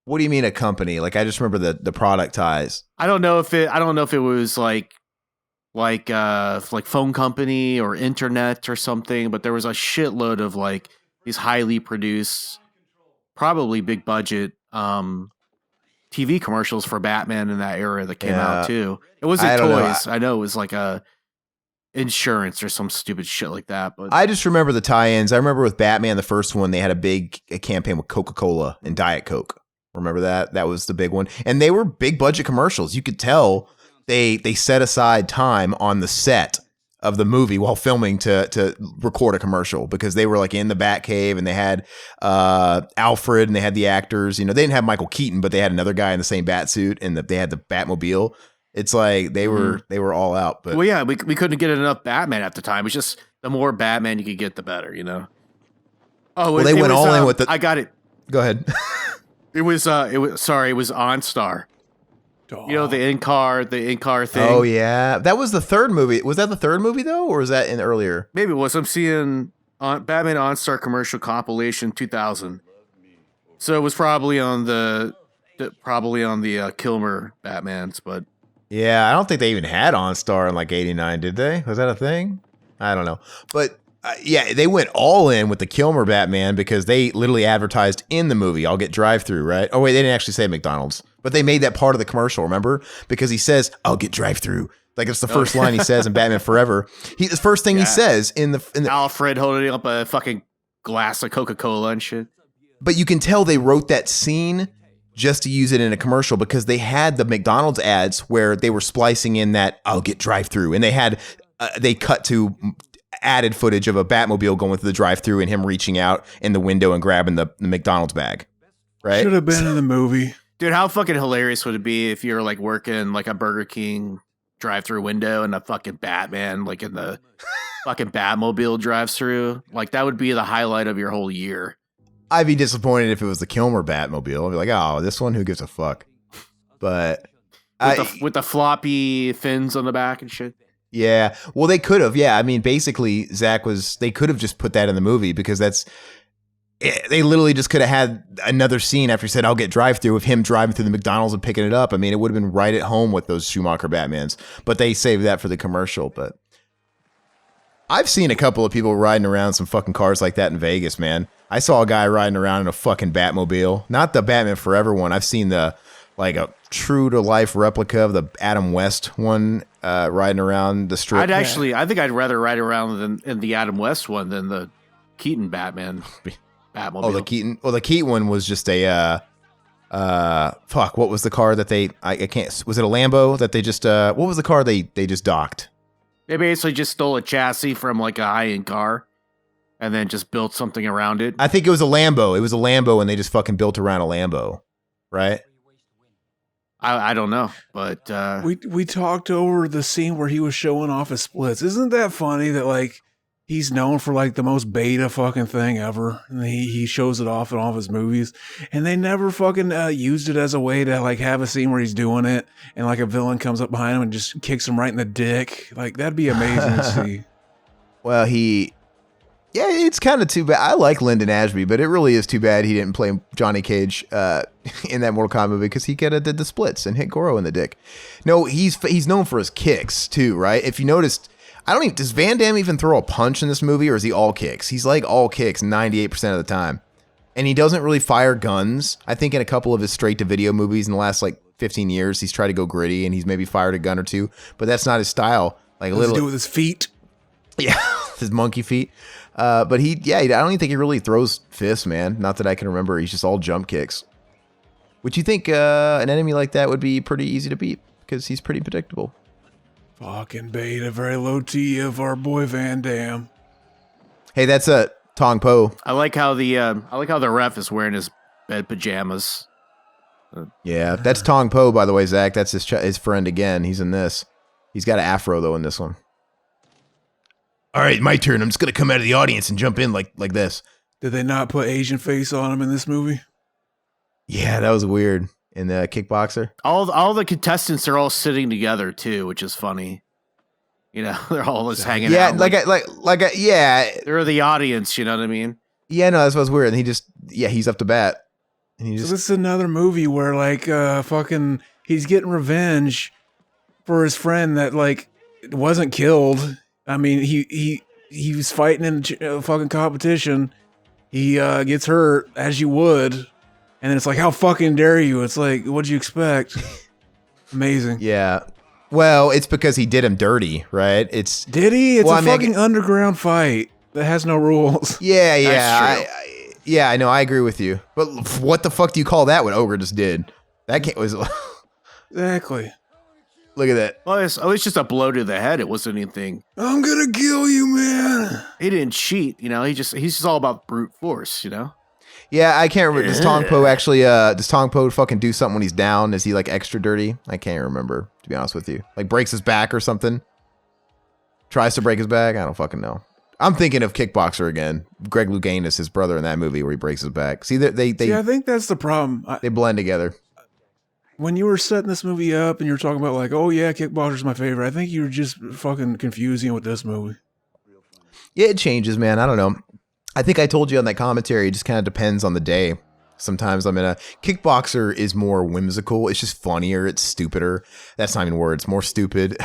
What do you mean a company? Like I just remember the product ties. I don't know if it was like phone company or internet or something, but there was a shitload of like these highly produced, probably big budget TV commercials for Batman in that era that came out too. It wasn't toys. I know it was like a insurance or some stupid shit like that. But I just remember the tie-ins. I remember with Batman, the first one, they had a campaign with Coca-Cola and Diet Coke. Remember that? That was the big one. And they were big budget commercials. You could tell they set aside time on the set of the movie while filming to record a commercial, because they were like in the Batcave and they had Alfred and they had the actors. You know, they didn't have Michael Keaton, but they had another guy in the same bat suit and they had the Batmobile. It's like they were all out. But well, yeah, we couldn't get enough Batman at the time. It's just the more Batman you could get, the better, you know. Oh, well, they went all in with the. I got it. Go ahead. It was OnStar. You know, the in-car thing. Oh, yeah. That was the third movie. Was that the third movie, though? Or was that in earlier? Maybe it was. I'm seeing Batman OnStar commercial compilation 2000. So it was probably on the Kilmer Batmans, but... Yeah, I don't think they even had OnStar in like 89, did they? Was that a thing? I don't know. But... yeah, they went all in with the Kilmer Batman because they literally advertised in the movie, I'll get drive-through, right? Oh, wait, they didn't actually say McDonald's. But they made that part of the commercial, remember? Because he says, I'll get drive-through. Like, it's the first line he says in Batman Forever. The first thing he says in the Alfred holding up a fucking glass of Coca-Cola and shit. But you can tell they wrote that scene just to use it in a commercial because they had the McDonald's ads where they were splicing in that, I'll get drive-through. And they had, they cut to... added footage of a Batmobile going through the drive-thru and him reaching out in the window and grabbing the McDonald's bag. Right? Should have been in the movie. Dude, how fucking hilarious would it be if you're like working like a Burger King drive-thru window and a fucking Batman like in the fucking Batmobile drives through? Like that would be the highlight of your whole year. I'd be disappointed if it was the Kilmer Batmobile. I'd be like, oh, this one, who gives a fuck? But with the floppy fins on the back and shit. Yeah, well, they could have. Yeah, I mean, basically, they could have just put that in the movie because they literally just could have had another scene after he said, I'll get drive-through of him driving through the McDonald's and picking it up. I mean, it would have been right at home with those Schumacher Batmans, but they saved that for the commercial. But I've seen a couple of people riding around some fucking cars like that in Vegas, man. I saw a guy riding around in a fucking Batmobile, not the Batman Forever one. I've seen a true to life replica of the Adam West one riding around the strip. I think I'd rather ride around in the Adam West one than the Keaton Batmobile. Oh, the Keaton one was just a fuck. What was the car that I can't? Was it a Lambo that they just? What was the car they just docked? They basically just stole a chassis from like a high-end car, and then just built something around it. I think it was a Lambo. It was a Lambo, and they just fucking built around a Lambo, right? I don't know, but we talked over the scene where he was showing off his splits. Isn't that funny that like he's known for like the most beta fucking thing ever, and he shows it off in all of his movies, and they never fucking used it as a way to like have a scene where he's doing it, and like a villain comes up behind him and just kicks him right in the dick. Like that'd be amazing to see. Well, yeah, it's kind of too bad. I like Lyndon Ashby, but it really is too bad he didn't play Johnny Cage in that Mortal Kombat movie because he could have did the splits and hit Goro in the dick. No, he's known for his kicks too, right? If you noticed, does Van Damme even throw a punch in this movie or is he all kicks? He's like all kicks 98% of the time. And he doesn't really fire guns. I think in a couple of his straight to video movies in the last like 15 years, he's tried to go gritty and he's maybe fired a gun or two, but that's not his style. Like Does he do it with his feet? Yeah, his monkey feet. But I don't even think he really throws fists, man. Not that I can remember. He's just all jump kicks. Would you think an enemy like that would be pretty easy to beat? Because he's pretty predictable. Fucking beta, very low T of our boy Van Damme. Hey, that's a Tong Po. I like how the ref is wearing his bed pajamas. Yeah, that's Tong Po, by the way, Zach. That's his friend again. He's in this. He's got an afro, though, in this one. All right, my turn. I'm just going to come out of the audience and jump in like this. Did they not put Asian face on him in this movie? Yeah, that was weird. In the Kickboxer. All the contestants are all sitting together, too, which is funny. You know, they're all just hanging out. Yeah. They're the audience, you know what I mean? Yeah, no, that's what's weird. And he's up to bat. And So this is another movie where, like, fucking, he's getting revenge for his friend that, like, wasn't killed. I mean, he was fighting in a fucking competition. He gets hurt, as you would. And then it's like, how fucking dare you? It's like, what'd you expect? Amazing. Yeah. Well, it's because he did him dirty, right? Did he? It's a fucking underground fight that has no rules. Yeah. That's true. I know. I agree with you. But what the fuck do you call that? What Ogre just did? That was Exactly. Look at that. Well, it's just a blow to the head. It wasn't anything. I'm gonna kill you, man. He didn't cheat, you know. He's just all about brute force, you know. Yeah, I can't remember. Does Tong Po actually? Does Tong Po fucking do something when he's down? Is he like extra dirty? I can't remember, to be honest with you. Like breaks his back or something. Tries to break his back. I don't fucking know. I'm thinking of Kickboxer again. Greg Louganis, his brother in that movie where he breaks his back. See, See, I think that's the problem. They blend together. When you were setting this movie up and you were talking about like, oh yeah, Kickboxer's my favorite, I think you were just fucking confusing it with this movie. Yeah, it changes, man. I don't know. I think I told you on that commentary, it just kind of depends on the day. Sometimes I'm in a Kickboxer is more whimsical. It's just funnier. It's stupider. That's not even words. More stupid.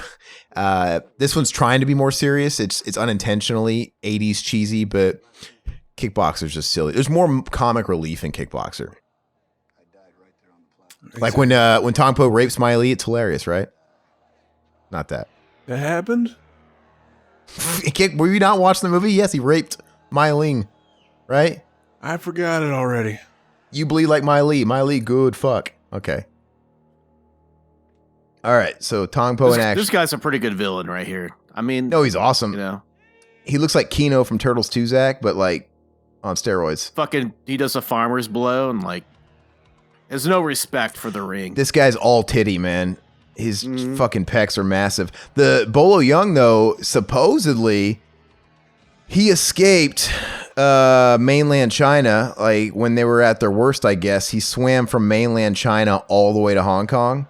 This one's trying to be more serious. It's unintentionally 80s cheesy, but Kickboxer's just silly. There's more comic relief in Kickboxer. Like when Tong Po rapes Miley, it's hilarious, right? Not that. That happened? Were you not watching the movie? Yes, he raped Miley, right? I forgot it already. You bleed like Miley. Miley, good fuck. Okay. All right, so Tong Po in action. This guy's a pretty good villain right here. I mean, no, he's awesome. You know, he looks like Kino from Turtles 2, Zach, but like on steroids. Fucking, he does a farmer's blow and like, there's no respect for the ring. This guy's all titty, man. His fucking pecs are massive. The Bolo Young, though, supposedly he escaped mainland China. Like when they were at their worst, I guess he swam from mainland China all the way to Hong Kong.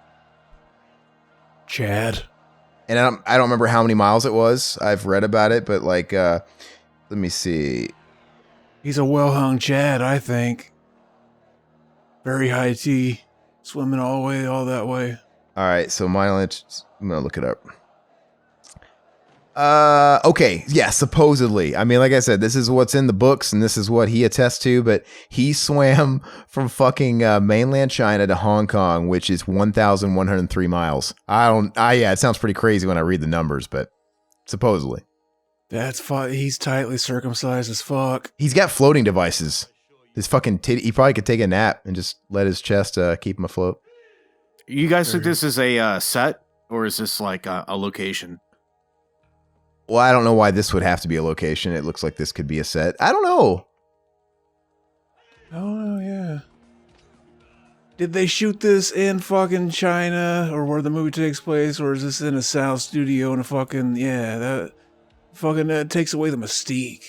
Chad. And I don't remember how many miles it was. I've read about it, but like, let me see. He's a well-hung Chad, I think. Very high T, swimming all that way. All right, so mileage. I'm gonna look it up. Okay, yeah, supposedly. I mean, like I said, this is what's in the books, and this is what he attests to. But he swam from fucking mainland China to Hong Kong, which is 1,103 miles. Yeah, it sounds pretty crazy when I read the numbers, but supposedly. That's he's tightly circumcised as fuck. He's got floating devices. His fucking titty. He probably could take a nap and just let his chest keep him afloat. You guys think this is a set, or is this like a location? Well, I don't know why this would have to be a location. It looks like this could be a set. I don't know. Oh, yeah. Did they shoot this in fucking China, or where the movie takes place, or is this in a South studio in a fucking, yeah, that takes away the mystique.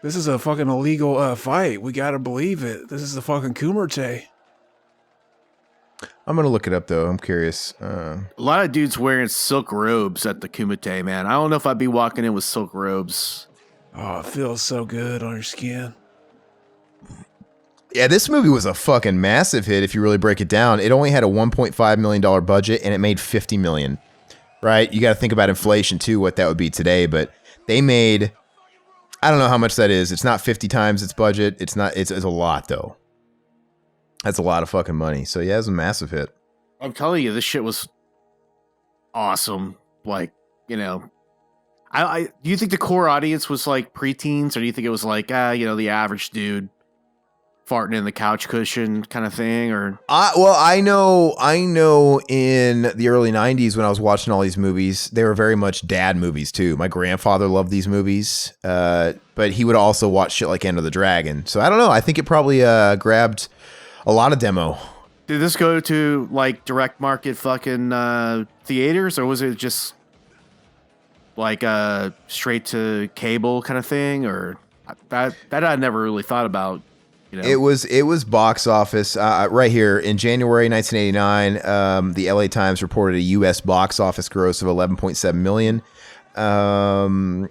This is a fucking illegal fight. We gotta believe it. This is the fucking Kumite. I'm gonna look it up though. I'm curious. A lot of dudes wearing silk robes at the Kumite, man. I don't know if I'd be walking in with silk robes. Oh, it feels so good on your skin. Yeah, this movie was a fucking massive hit if you really break it down. It only had a $1.5 million budget and it made $50 million. Right? You got to think about inflation too, what that would be today. But they made, I don't know how much that is. It's not 50 times its budget. It's a lot though. That's a lot of fucking money. So yeah, it was a massive hit. I'm telling you, this shit was awesome. Like, you know, Do you think the core audience was like preteens, or do you think it was like, the average dude farting in the couch cushion kind of thing? Or I know in the early 90s when I was watching all these movies, they were very much dad movies too. My grandfather loved these movies, but he would also watch shit like Enter the Dragon. So I don't know. I think it probably grabbed a lot of demo. did this go to like direct market fucking theaters, or was it just like straight to cable kind of thing? Or that I never really thought about. It was box office right here in January 1989. The LA Times reported a U.S. box office gross of 11.7 million, and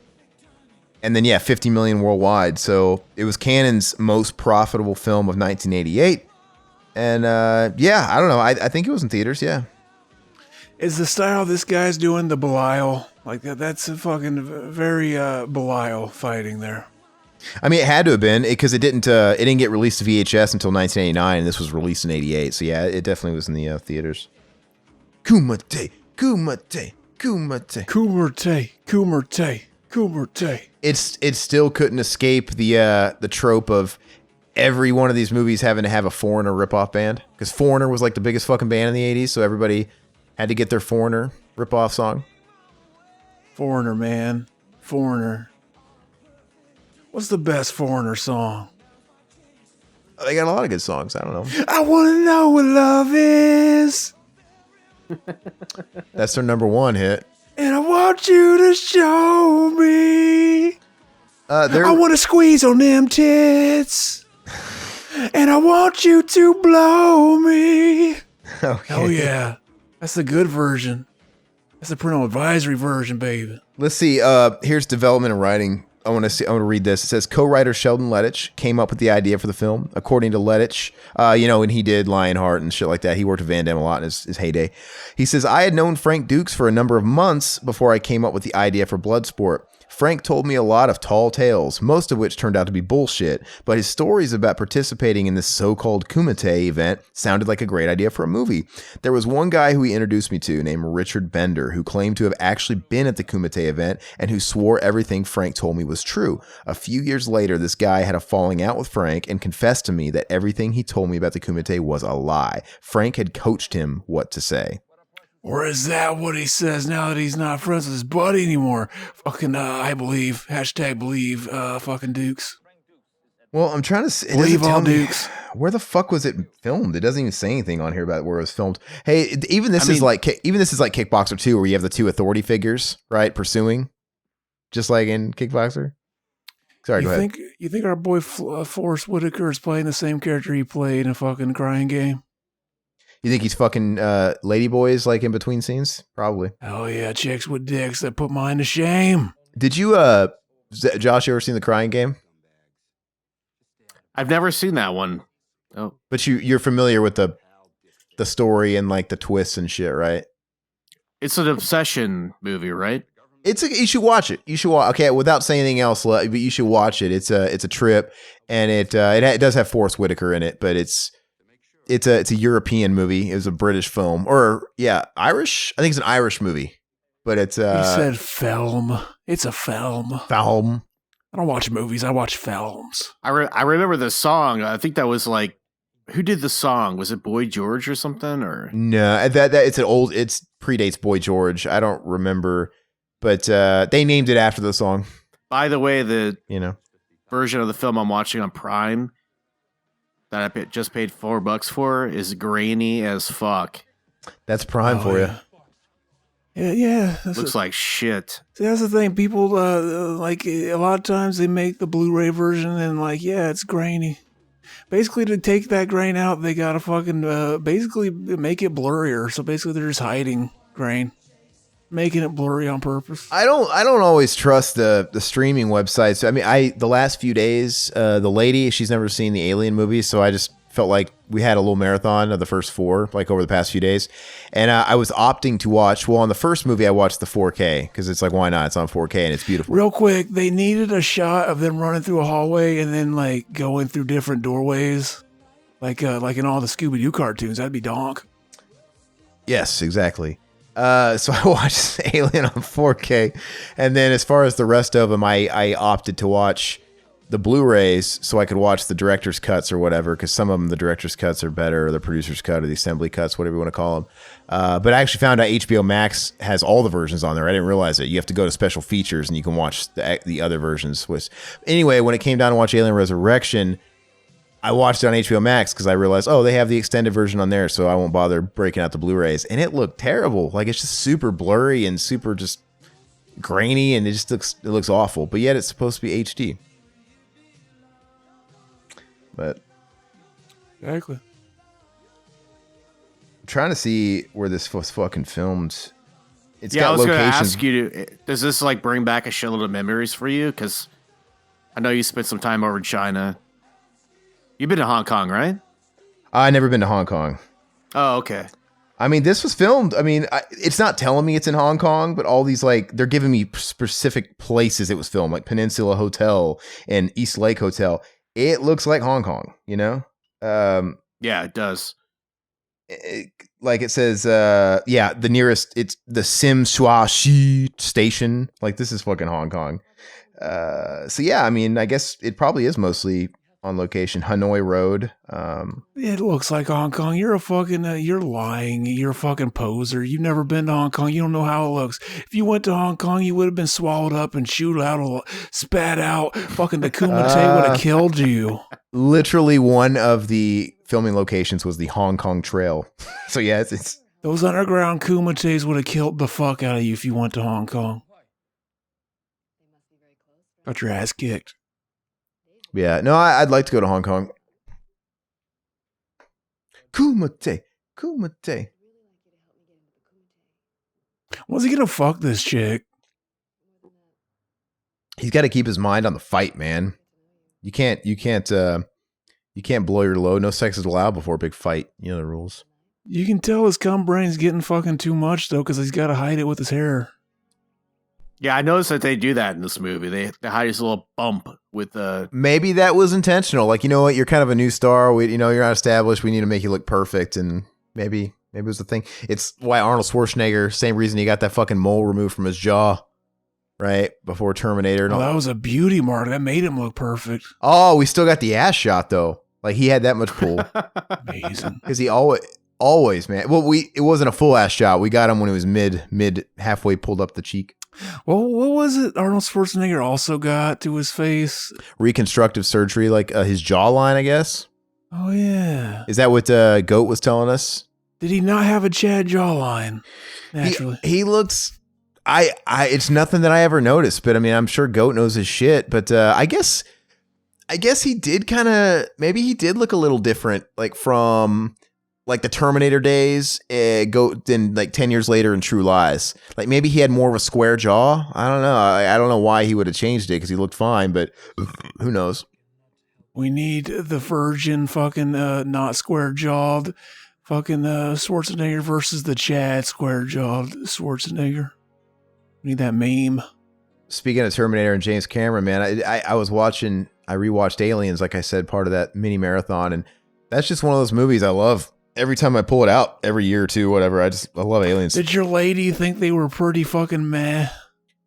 then 50 million worldwide. So it was Cannon's most profitable film of 1988, and I don't know. I think it was in theaters. Yeah. Is the style this guy's doing the Belial like that? That's a fucking very Belial fighting there. I mean, it had to have been because it didn't get released to VHS until 1989, and this was released in '88. So yeah, it definitely was in the theaters. Kumite, kumite, kumite, kumite, kumite, kumite. It still couldn't escape the trope of every one of these movies having to have a Foreigner ripoff band, because Foreigner was like the biggest fucking band in the '80s, so everybody had to get their Foreigner ripoff song. Foreigner, man, Foreigner. What's the best Foreigner song? They got a lot of good songs. I don't know. I want to know what love is. That's their number one hit. And I want you to show me. I want to squeeze on them tits. And I want you to blow me. Okay. Oh, yeah. That's the good version. That's the parental advisory version, baby. Let's see. Here's development and writing. I want to read this. It says co-writer Sheldon Lettich came up with the idea for the film. According to Lettich, and he did Lionheart and shit like that. He worked with Van Damme a lot in his heyday. He says, I had known Frank Dukes for a number of months before I came up with the idea for Bloodsport. Frank told me a lot of tall tales, most of which turned out to be bullshit, but his stories about participating in this so-called Kumite event sounded like a great idea for a movie. There was one guy who he introduced me to named Richard Bender, who claimed to have actually been at the Kumite event and who swore everything Frank told me was true. A few years later, this guy had a falling out with Frank and confessed to me that everything he told me about the Kumite was a lie. Frank had coached him what to say. Or is that what he says now that he's not friends with his buddy anymore? Fucking, I believe, #believe, fucking Dukes. Well, I'm trying to see. Believe all Dukes. Where the fuck was it filmed? It doesn't even say anything on here about where it was filmed. Hey, even this is like Kickboxer 2, where you have the two authority figures, right, pursuing, just like in Kickboxer. Sorry, go ahead. You think our boy Forrest Whitaker is playing the same character he played in a fucking Crying Game? You think he's fucking ladyboys like in between scenes? Probably. Oh yeah, chicks with dicks that put mine to shame. Did you, Josh, you ever seen The Crying Game? I've never seen that one. Oh, but you're familiar with the story and like the twists and shit, right? It's an obsession movie, right? You should watch it. You should watch. Okay, without saying anything else, but you should watch it. It's a trip, and it does have Forrest Whitaker in it, but it's a European movie. It was a British film, or Irish. I think it's an Irish movie, but it's. You said film. It's a film. Film. I don't watch movies. I watch films. I remember the song. I think that was like, who did the song? Was it Boy George or something? Or no, that it's an old. It predates Boy George. I don't remember, but they named it after the song. By the way, the version of the film I'm watching on Prime that I just paid $4 for is grainy as fuck. That's Prime for you. Yeah. Looks like shit. See, that's the thing. People like a lot of times they make the Blu-ray version and it's grainy. Basically, to take that grain out, they gotta fucking basically make it blurrier. So basically, they're just hiding grain, making it blurry on purpose. I don't always trust the streaming websites. I mean, the last few days, the lady, she's never seen the Alien movies, so I just felt like we had a little marathon of the first 4, like over the past few days, and I was opting to watch. Well, on the first movie, I watched the 4K because it's like, why not? It's on 4K and it's beautiful. Real quick, they needed a shot of them running through a hallway and then like going through different doorways, like in all the Scooby-Doo cartoons. That'd be donk. Yes, exactly. So I watched Alien on 4K, and then as far as the rest of them, I opted to watch the Blu-rays so I could watch the director's cuts or whatever, because some of them, the director's cuts are better, or the producer's cut, or the assembly cuts, whatever you want to call them. But I actually found out HBO Max has all the versions on there. I didn't realize it. You have to go to special features and you can watch the other versions. Anyway, when it came down to watch Alien Resurrection, I watched it on HBO Max because I realized, oh, they have the extended version on there, so I won't bother breaking out the Blu-rays. And it looked terrible. Like, it's just super blurry and super just grainy, and it looks awful. But yet it's supposed to be HD. But exactly. I'm trying to see where this was fucking filmed. It's I got was going to locations. ask you, does this like bring back a shitload of memories for you? Because I know you spent some time over in China. You've been to Hong Kong, right? I've never been to Hong Kong. Oh, okay. I mean, this was filmed. I mean, it's not telling me it's in Hong Kong, but all these, like, they're giving me specific places it was filmed, like Peninsula Hotel and East Lake Hotel. It looks like Hong Kong, you know? Yeah, it does. Like it says, the nearest, it's the Sim Sua Shi station. Like, this is fucking Hong Kong. So yeah, I mean, I guess it probably is mostly on location. Hanoi Road. It looks like Hong Kong. You're a fucking, you're lying. You're a fucking poser. You've never been to Hong Kong. You don't know how it looks. If you went to Hong Kong, you would have been swallowed up and spat out. Fucking the Kumite would have killed you. Literally one of the filming locations was the Hong Kong Trail. So yeah, it's those underground Kumites would have killed the fuck out of you if you went to Hong Kong. Got your ass kicked. Yeah, no, I'd like to go to Hong Kong. Kumite. When's he gonna fuck this chick? He's got to keep his mind on the fight, man. You can't blow your load. No sex is allowed before a big fight. You know the rules. You can tell his cum brain's getting fucking too much though, because he's got to hide it with his hair. Yeah, I noticed that they do that in this movie. They hide his little bump with Maybe that was intentional. Like, you know what? You're kind of a new star. You're not established. We need to make you look perfect. And maybe it was the thing. It's why Arnold Schwarzenegger, same reason he got that fucking mole removed from his jaw, right? Before Terminator. Oh, that was a beauty mark. That made him look perfect. Oh, we still got the ass shot though. Like, he had that much pull. Amazing. Because he always, man. Well, it wasn't a full ass shot. We got him when he was mid halfway pulled up the cheek. Well, what was it Arnold Schwarzenegger also got to his face? Reconstructive surgery, like his jawline, I guess. Oh, yeah. Is that what Goat was telling us? Did he not have a Chad jawline? Naturally. He looks... it's nothing that I ever noticed, but I mean, I'm sure Goat knows his shit, but I guess he did kind of... Maybe he did look a little different, like from... like the Terminator days, then like 10 years later in True Lies. Like maybe he had more of a square jaw. I don't know. I don't know why he would have changed it because he looked fine, but who knows? We need the virgin fucking not square jawed fucking Schwarzenegger versus the Chad square jawed Schwarzenegger. We need that meme. Speaking of Terminator and James Cameron, man, I rewatched Aliens, like I said, part of that mini marathon, and that's just one of those movies I love. Every time I pull it out, every year or two, whatever, I love Aliens. Did your lady think they were pretty fucking meh?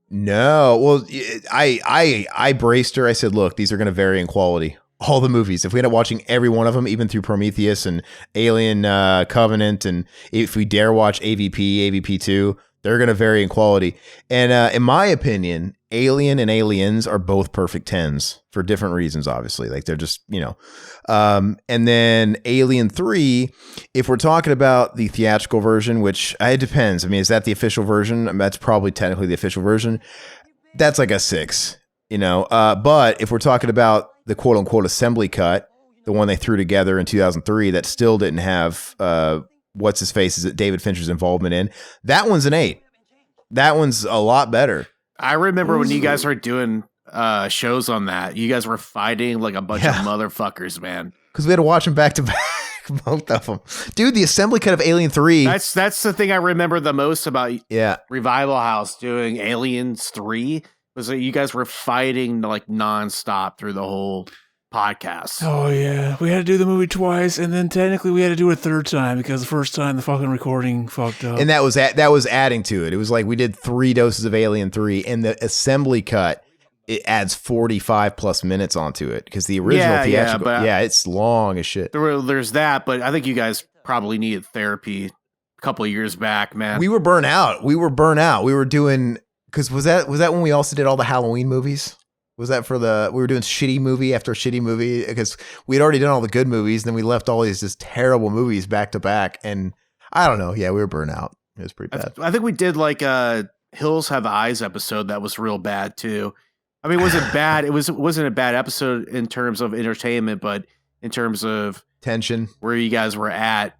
No. Well, I braced her. I said, look, these are going to vary in quality. All the movies. If we end up watching every one of them, even through Prometheus and Alien Covenant, and if we dare watch AVP 2, they're going to vary in quality. And in my opinion, Alien and Aliens are both perfect 10s for different reasons, obviously. Like they're just, and then Alien 3, if we're talking about the theatrical version, which it depends. I mean, is that the official version? I mean, that's probably technically the official version. That's like a 6, but if we're talking about the quote unquote assembly cut, the one they threw together in 2003 that still didn't have, what's his face? Is it David Fincher's involvement in? That one's an 8. That one's a lot better. I remember when you guys were doing shows on that, you guys were fighting like a bunch of motherfuckers, man. Because we had to watch them back to back, both of them. Dude, the assembly cut of Alien 3. That's the thing I remember the most about Revival House doing Aliens 3 was that you guys were fighting like nonstop through the whole podcasts. Oh yeah, we had to do the movie twice, and then technically we had to do it a third time because the first time the fucking recording fucked up. And that was adding to it. It was like we did 3 doses of Alien 3, and the assembly cut, it adds 45 plus minutes onto it because the original theatrical, it's long as shit. There's that, but I think you guys probably needed therapy a couple of years back, man. We were burnt out. We were doing, because was that when we also did all the Halloween movies? Was that we were doing shitty movie after shitty movie because we had already done all the good movies, and then we left all these just terrible movies back to back, and I don't know. Yeah, we were burnt out. It was pretty bad. I think we did like a Hills Have Eyes episode that was real bad too. I mean, it wasn't bad. It wasn't a bad episode in terms of entertainment, but in terms of tension, where you guys were at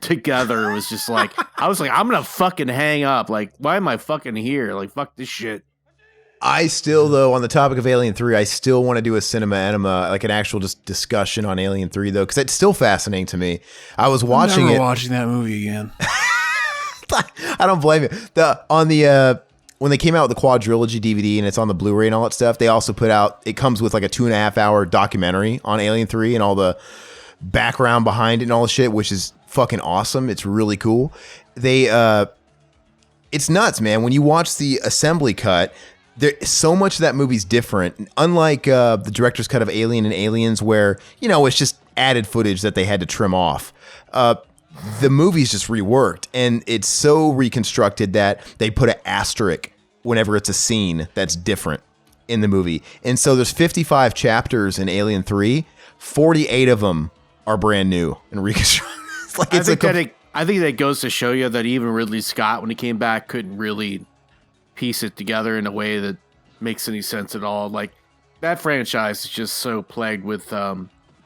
together, it was just like, I was like, I'm gonna fucking hang up. Like, why am I fucking here? Like, fuck this shit. I still, though, on the topic of Alien 3, I still want to do a cinema enema, like an actual just discussion on Alien 3, though, because it's still fascinating to me. I was watching it. Watching that movie again. I don't blame you. When they came out with the quadrilogy DVD and it's on the Blu-ray and all that stuff, they also put out, it comes with like a 2.5 hour documentary on Alien 3 and all the background behind it and all the shit, which is fucking awesome. It's really cool. It's nuts, man. When you watch the assembly cut, so much of that movie's different. Unlike the director's cut of Alien and Aliens, where, you know, it's just added footage that they had to trim off. The movie's just reworked, and it's so reconstructed that they put an asterisk whenever it's a scene that's different in the movie. And so there's 55 chapters in Alien 3. 48 of them are brand new and reconstructed. I think that goes to show you that even Ridley Scott, when he came back, couldn't really piece it together in a way that makes any sense at all. Like, that franchise is just so plagued with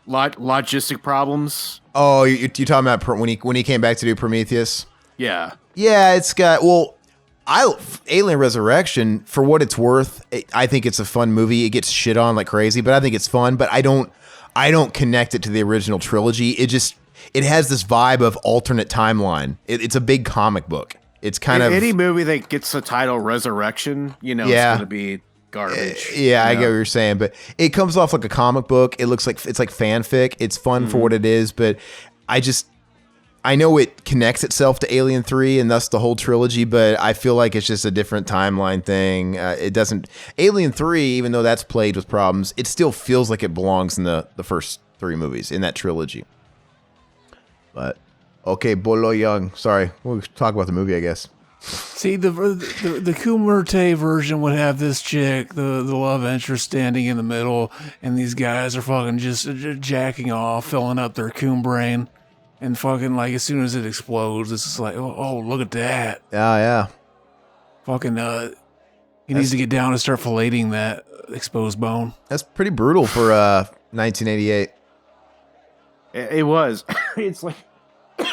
logistic problems. Oh, you're talking about when he came back to do Prometheus? Yeah. Yeah, it's got, Alien Resurrection, for what it's worth, I think it's a fun movie. It gets shit on like crazy, but I think it's fun, but I don't connect it to the original trilogy. It has this vibe of alternate timeline. It's a big comic book. It's kind of any movie that gets the title Resurrection, you know, it's going to be garbage. Yeah, I get what you're saying, but it comes off like a comic book. It looks like it's like fanfic. It's fun for what it is, but I know it connects itself to Alien 3 and thus the whole trilogy, but I feel like it's just a different timeline thing. It doesn't. Alien 3, even though that's plagued with problems, it still feels like it belongs in the first 3 movies in that trilogy. But okay, Bolo Young. Sorry, we'll talk about the movie, I guess. See, the Kumite version would have this chick, the love interest, standing in the middle, and these guys are fucking just jacking off, filling up their coom brain, and fucking, like, as soon as it explodes, it's just like, oh, look at that. Yeah. Fucking, he needs to get down and start filleting that exposed bone. That's pretty brutal for 1988. It was. It's like,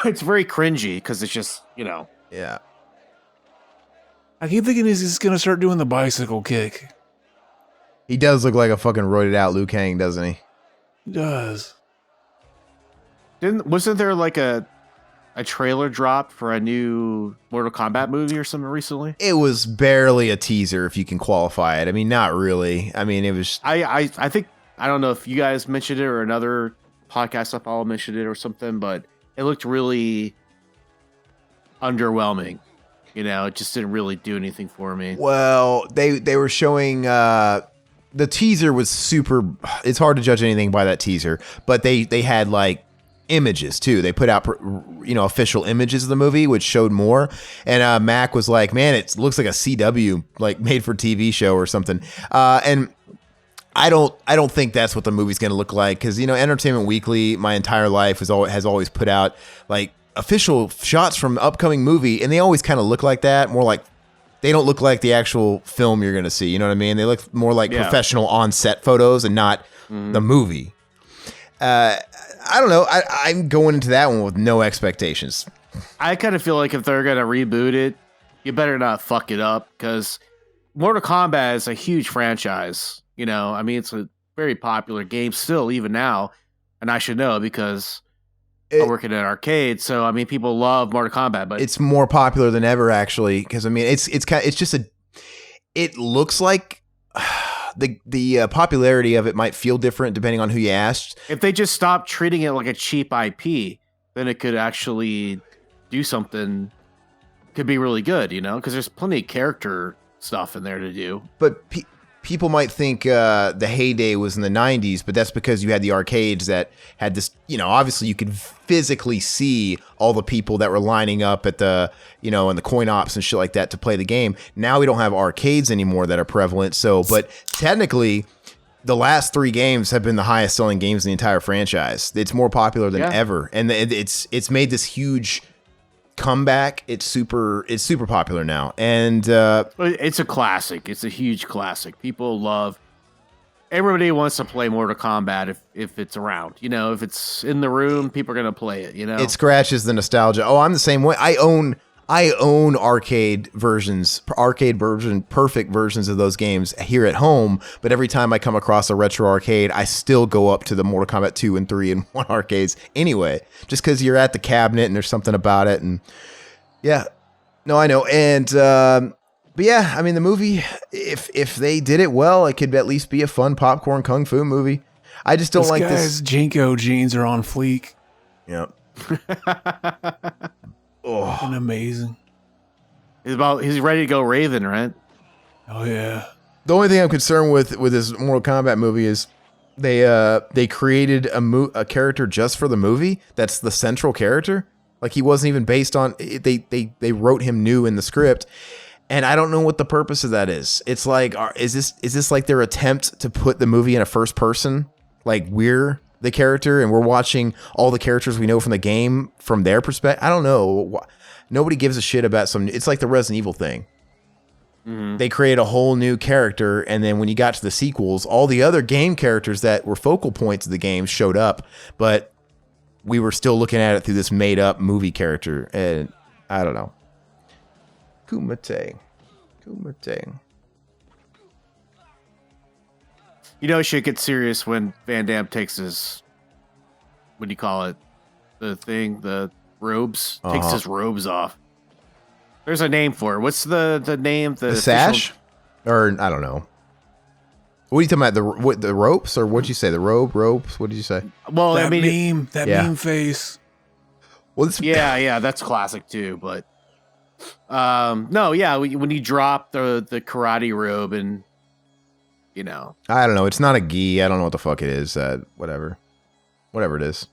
it's very cringy because it's just, you know. Yeah. I keep thinking he's just going to start doing the bicycle kick. He does look like a fucking roided out Liu Kang, doesn't he? He does. Wasn't there like a trailer drop for a new Mortal Kombat movie or something recently? It was barely a teaser, if you can qualify it. I mean, not really. I mean, it was. I think, I don't know if you guys mentioned it or another podcast I follow mentioned it or something, but it looked really underwhelming. You know, it just didn't really do anything for me. Well, they were showing the teaser was super. It's hard to judge anything by that teaser, but they had like images too. They put out official images of the movie, which showed more. And Mac was like, "Man, it looks like a CW like made for TV show or something." And I don't think that's what the movie's going to look like, because Entertainment Weekly, my entire life has always put out like official shots from upcoming movie, and they always kind of look like that, more like they don't look like the actual film you're going to see. You know what I mean? They look more like professional on-set photos and not the movie. I don't know. I'm going into that one with no expectations. I kind of feel like if they're going to reboot it, you better not fuck it up, because Mortal Kombat is a huge franchise. I mean, it's a very popular game still, even now, and I should know because I work in an arcade, so I mean, people love Mortal Kombat, but it's more popular than ever, actually. Because I mean, it looks like the popularity of it might feel different depending on who you asked. If they just stopped treating it like a cheap IP, then it could actually do something. Could be really good, because there's plenty of character stuff in there to do. But people might think the heyday was in the 90s, but that's because you had the arcades that had this, obviously you could physically see all the people that were lining up at the, in the coin ops and shit like that to play the game. Now we don't have arcades anymore that are prevalent. So, but technically the last 3 games have been the highest selling games in the entire franchise. It's more popular than ever. And it's made this huge comeback. It's super popular now, and it's a classic. It's a huge classic. Everybody wants to play Mortal Kombat if it's around. If it's in the room, people are gonna play it. It scratches the nostalgia. Oh, I'm the same way. I own perfect versions of those games here at home, but every time I come across a retro arcade, I still go up to the Mortal Kombat 2 and 3 and 1 arcades anyway, just because you're at the cabinet and there's something about it. And yeah, no, I know. And but yeah, I mean, the movie, if they did it well, it could at least be a fun popcorn kung fu movie. I just don't like this. Jinko jeans are on fleek. Yep. Oh, and amazing. He's ready to go Raven, right? Oh yeah. The only thing I'm concerned with this Mortal Kombat movie is they created a character just for the movie. That's the central character. Like, he wasn't even based on. They wrote him new in the script, and I don't know what the purpose of that is. It's like, is this like their attempt to put the movie in a first person? Like, we're the character and we're watching all the characters we know from the game from their perspective. I don't know. Nobody gives a shit about it's like the Resident Evil thing. Mm-hmm. They create a whole new character, and then when you got to the sequels, all the other game characters that were focal points of the game showed up, but we were still looking at it through this made up movie character. And I don't know. Kumite. Shit gets serious when Van Damme takes his, what do you call it? The robes. Takes his robes off. There's a name for it. What's the name? The sash? Or, I don't know. What are you talking about? The ropes? Or what'd you say? The ropes? What did you say? Well, that meme face. Well, yeah, that's classic too. But, no, yeah, when you drop the karate robe and, I don't know. It's not a gi. I don't know what the fuck it is. Whatever it is.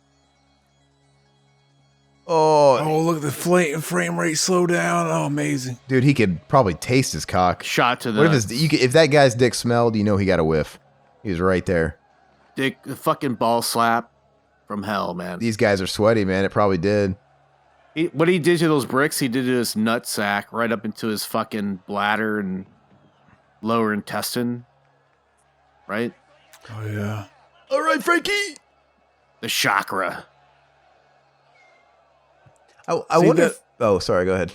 Oh, look, the frame rate slow down. Oh, amazing. Dude, he could probably taste his cock. Shot to the... What if that guy's dick smelled, he got a whiff. He was right there. Dick, the fucking ball slap from hell, man. These guys are sweaty, man. It probably did. What he did to those bricks, he did to his nut sack right up into his fucking bladder and lower intestine. Right? Oh, yeah. All right, Frankie. The chakra. I wonder if... Oh, sorry, go ahead.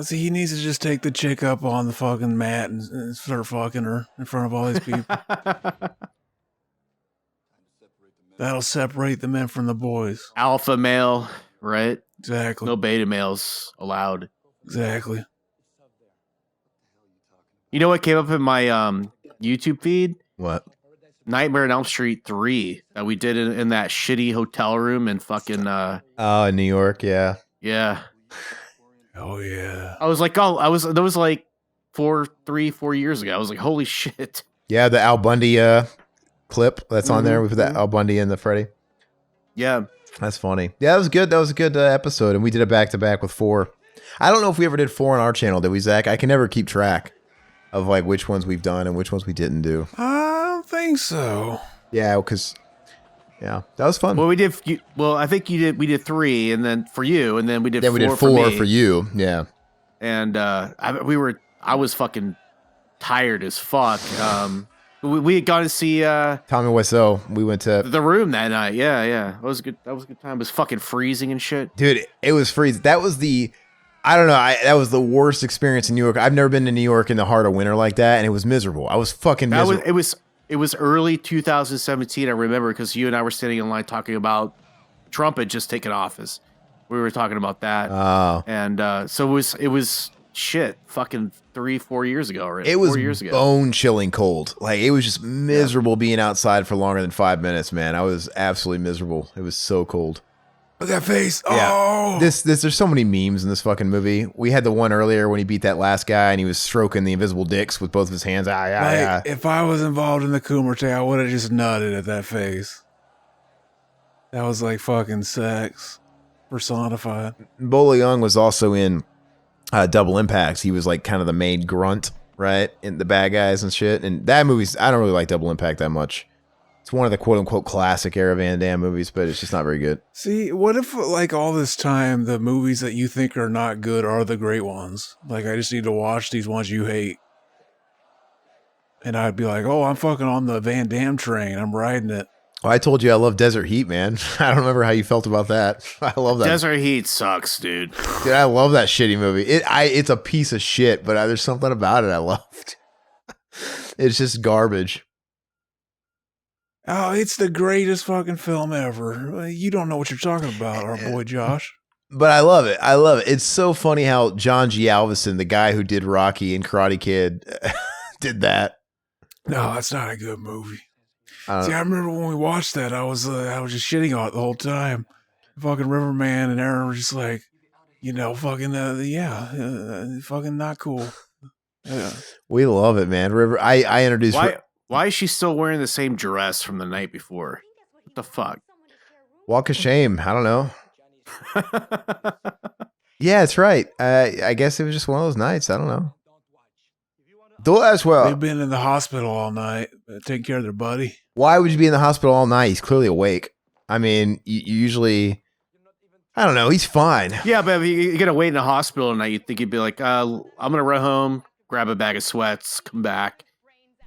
See, he needs to just take the chick up on the fucking mat and start fucking her in front of all these people. That'll separate the men from the boys. Alpha male, right? Exactly. No beta males allowed. Exactly. You know what came up in my YouTube feed? What? Nightmare on Elm Street 3 that we did in that shitty hotel room in fucking... in New York, yeah. Yeah. Oh, yeah. I was like, that was like 4 years ago. I was like, holy shit. Yeah, the Al Bundy clip that's on there. We put that Al Bundy and the Freddy. Yeah. That's funny. Yeah, that was good. That was a good episode, and we did it back-to-back with 4. I don't know if we ever did 4 on our channel, did we, Zach? I can never keep track of like which ones we've done and which ones we didn't do. I don't think so. Yeah, because that was fun. Well, I think we did 3, and then for you, and then we did 4 we did 4 for you. Yeah. And I was fucking tired as fuck. We had gone to see Tommy Wiseau. We went to The Room that night. Yeah. That was a good time. It was fucking freezing and shit. Dude, it was freezing. That was that was the worst experience in New York. I've never been to New York in the heart of winter like that, and it was miserable. I was fucking miserable. It was early 2017, I remember, because you and I were standing in line talking about Trump had just taken office. We were talking about that. Oh. And so it was shit, fucking 3-4 years ago already. It was 4 years ago. bone chilling cold. Like it was just miserable being outside for longer than 5 minutes, man. I was absolutely miserable. It was so cold. Look at that face. Yeah. Oh, There's so many memes in this fucking movie. We had the one earlier when he beat that last guy and he was stroking the invisible dicks with both of his hands. If I was involved in the Kumite, I would have just nutted at that face. That was like fucking sex personified. Bolo Young was also in Double Impacts. He was like kind of the main grunt, right? In the bad guys and shit. And that movie's, I don't really like Double Impact that much. It's one of the quote unquote classic era Van Damme movies, but it's just not very good. See, what if like all this time the movies that you think are not good are the great ones? Like I just need to watch these ones you hate. And I'd be like, oh, I'm fucking on the Van Damme train. I'm riding it. Well, I told you I love Desert Heat, man. I don't remember how you felt about that. I love that. Desert Heat sucks, dude. Dude, I love that shitty movie. It's a piece of shit, but there's something about it I loved. It's just garbage. Oh, it's the greatest fucking film ever. You don't know what you're talking about, our boy Josh. But I love it. I love it. It's so funny how John G. Alvison, the guy who did Rocky and Karate Kid, did that. No, that's not a good movie. See, I remember when we watched that, I was just shitting on it the whole time. Fucking Riverman and Aaron were just like, fucking fucking not cool. Yeah. We love it, man. River. I introduced. Why is she still wearing the same dress from the night before? What the fuck? Walk of shame. I don't know. Yeah, it's right. I guess it was just one of those nights. I don't know. Do as well. They've been in the hospital all night, taking care of their buddy. Why would you be in the hospital all night? He's clearly awake. I mean, you usually, I don't know. He's fine. Yeah, but if you're gonna wait in the hospital tonight, you'd think you'd be like, I'm gonna run home, grab a bag of sweats, come back,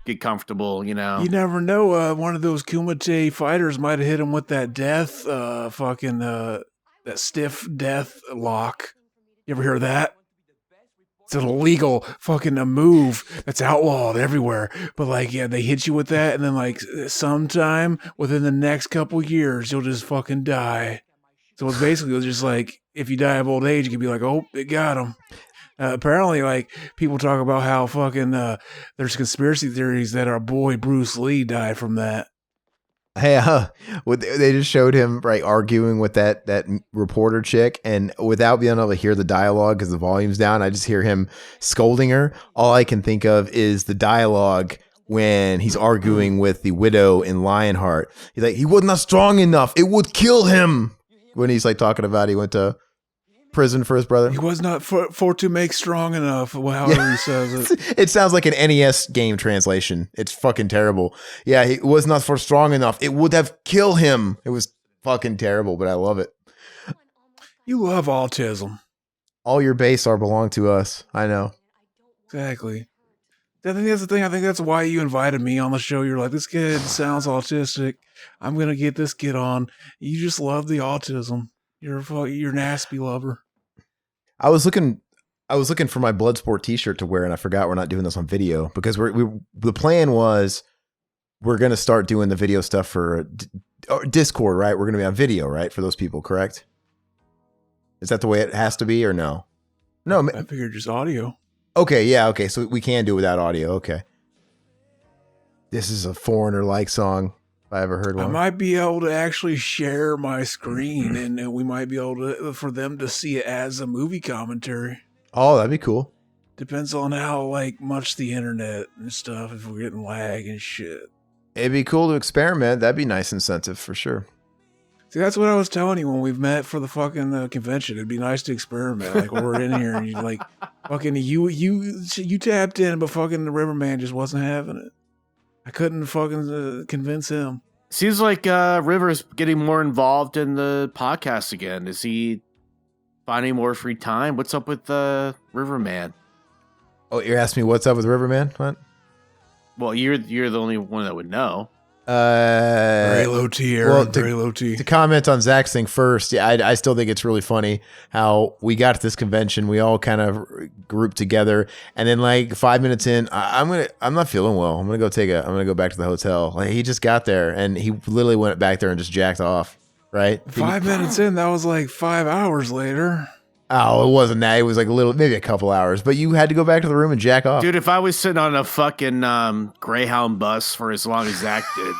get comfortable. You never know. One of those Kumite fighters might have hit him with that death, that stiff death lock. You ever hear of that? It's an illegal fucking a move that's outlawed everywhere. But they hit you with that, and then sometime within the next couple years, you'll just fucking die. So it's basically just like if you die of old age, you can be like, oh, it got him. Apparently, people talk about how fucking there's conspiracy theories that our boy Bruce Lee died from that. Hey, they just showed him arguing with that reporter chick, and without being able to hear the dialogue because the volume's down, I just hear him scolding her. All I can think of is the dialogue when he's arguing with the widow in Lionheart. He's like, he was not strong enough; it would kill him. When he's talking about he went to prison for his brother. He was not for to make strong enough. However he says it. It sounds like an NES game translation. It's fucking terrible. Yeah, he was not for strong enough. It would have killed him. It was fucking terrible, but I love it. You love autism. All your base are belong to us. I know. Exactly. I think that's the thing. I think that's why you invited me on the show. You're like, this kid sounds autistic. I'm going to get this kid on. You just love the autism. You're nasty lover. I was looking for my Bloodsport t-shirt to wear, and I forgot we're not doing this on video because the plan was we're going to start doing the video stuff for Discord, right? We're going to be on video, right? For those people, correct? Is that the way it has to be or no? No, I figured just audio. Okay, yeah, okay. So we can do without audio. Okay. This is a foreigner-like song. If I ever heard one. I might be able to actually share my screen, and we might be able for them to see it as a movie commentary. Oh, that'd be cool. Depends on how much the internet and stuff. If we're getting lag and shit, it'd be cool to experiment. That'd be nice incentive for sure. See, that's what I was telling you when we've met for the fucking convention. It'd be nice to experiment. We're in here and you fucking you tapped in, but fucking the Riverman just wasn't having it. I couldn't fucking convince him. Seems like River's getting more involved in the podcast again. Is he finding more free time? What's up with Riverman? Oh, you're asking me what's up with Riverman? What? Well, you're the only one that would know. Very low tier. Well, very low T. To comment on Zach's thing first, yeah, I still think it's really funny how we got to this convention, we all kind of grouped together, and then 5 minutes in, I'm not feeling well. I'm gonna go back to the hotel. He just got there and he literally went back there and just jacked off. Right? 5 minutes in, that was 5 hours later. Oh, it wasn't that. It was like a little, maybe a couple hours. But you had to go back to the room and jack off. Dude, if I was sitting on a fucking Greyhound bus for as long as Zach did,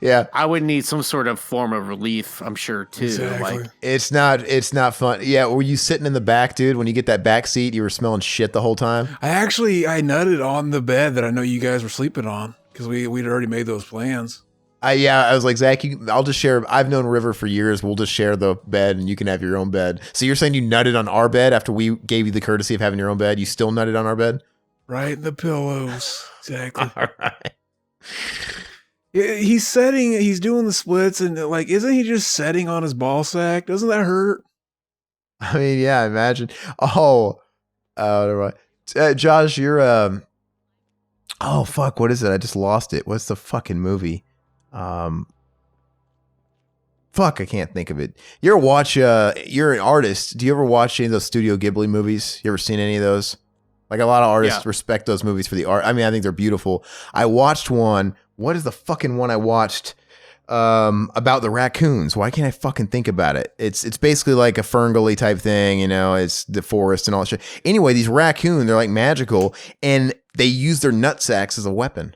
yeah, I would need some sort of form of relief, I'm sure, too. Exactly. Like, it's not fun. Yeah, were you sitting in the back, dude? When you get that back seat, you were smelling shit the whole time? I nutted on the bed that I know you guys were sleeping on because we'd already made those plans. I was like, Zach, I'll just share. I've known River for years. We'll just share the bed and you can have your own bed. So you're saying you nutted on our bed after we gave you the courtesy of having your own bed? You still nutted on our bed? Right in the pillows. Exactly. All right. Yeah, he's doing the splits and like, isn't he just setting on his ball sack? Doesn't that hurt? I mean, yeah, imagine. Oh, never mind. Josh, you're, oh, fuck. What is it? I just lost it. What's the fucking movie? Fuck, I can't think of it. You're an artist. Do you ever watch any of those Studio Ghibli movies? You ever seen any of those? Like a lot of artists respect those movies for the art. I mean, I think they're beautiful. I watched one. What is the fucking one I watched? About the raccoons. Why can't I fucking think about it? It's basically like a Ferngully type thing, you know, it's the forest and all that shit. Anyway, these raccoons, they're like magical and they use their nut sacks as a weapon.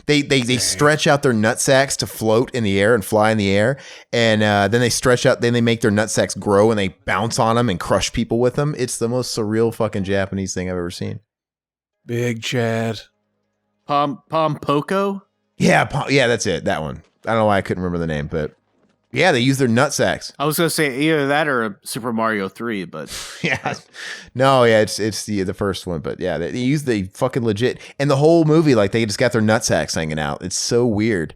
They stretch out their nut sacks to float in the air and fly in the air. And then they stretch out, then they make their nut sacks grow and they bounce on them and crush people with them. It's the most surreal fucking Japanese thing I've ever seen. Big Chad. Pom Poko? Yeah, that's it. That one. I don't know why I couldn't remember the name, but yeah, they use their nut sacks. I was going to say either that or Super Mario 3, but yeah. No, yeah, it's the first one, but yeah, they use the fucking legit. And the whole movie, like they just got their nut sacks hanging out. It's so weird.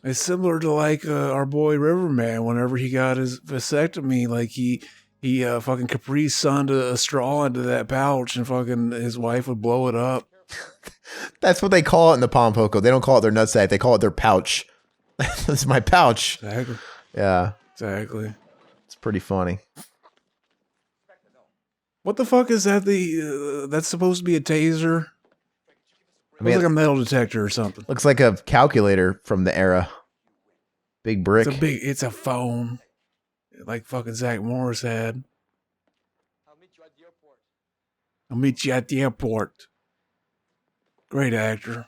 It's similar to like our boy Riverman whenever he got his vasectomy, like he fucking Capri Sunned a straw into that pouch and fucking his wife would blow it up. That's what they call it in the Pom Poko. They don't call it their nutsack. They call it their pouch. This is my pouch. Exactly. Yeah. Exactly. It's pretty funny. What the fuck is that? That's supposed to be a taser? I mean, looks like a metal detector or something. Looks like a calculator from the era. Big brick. It's a phone. Like fucking Zach Morris had. I'll meet you at the airport. Great actor.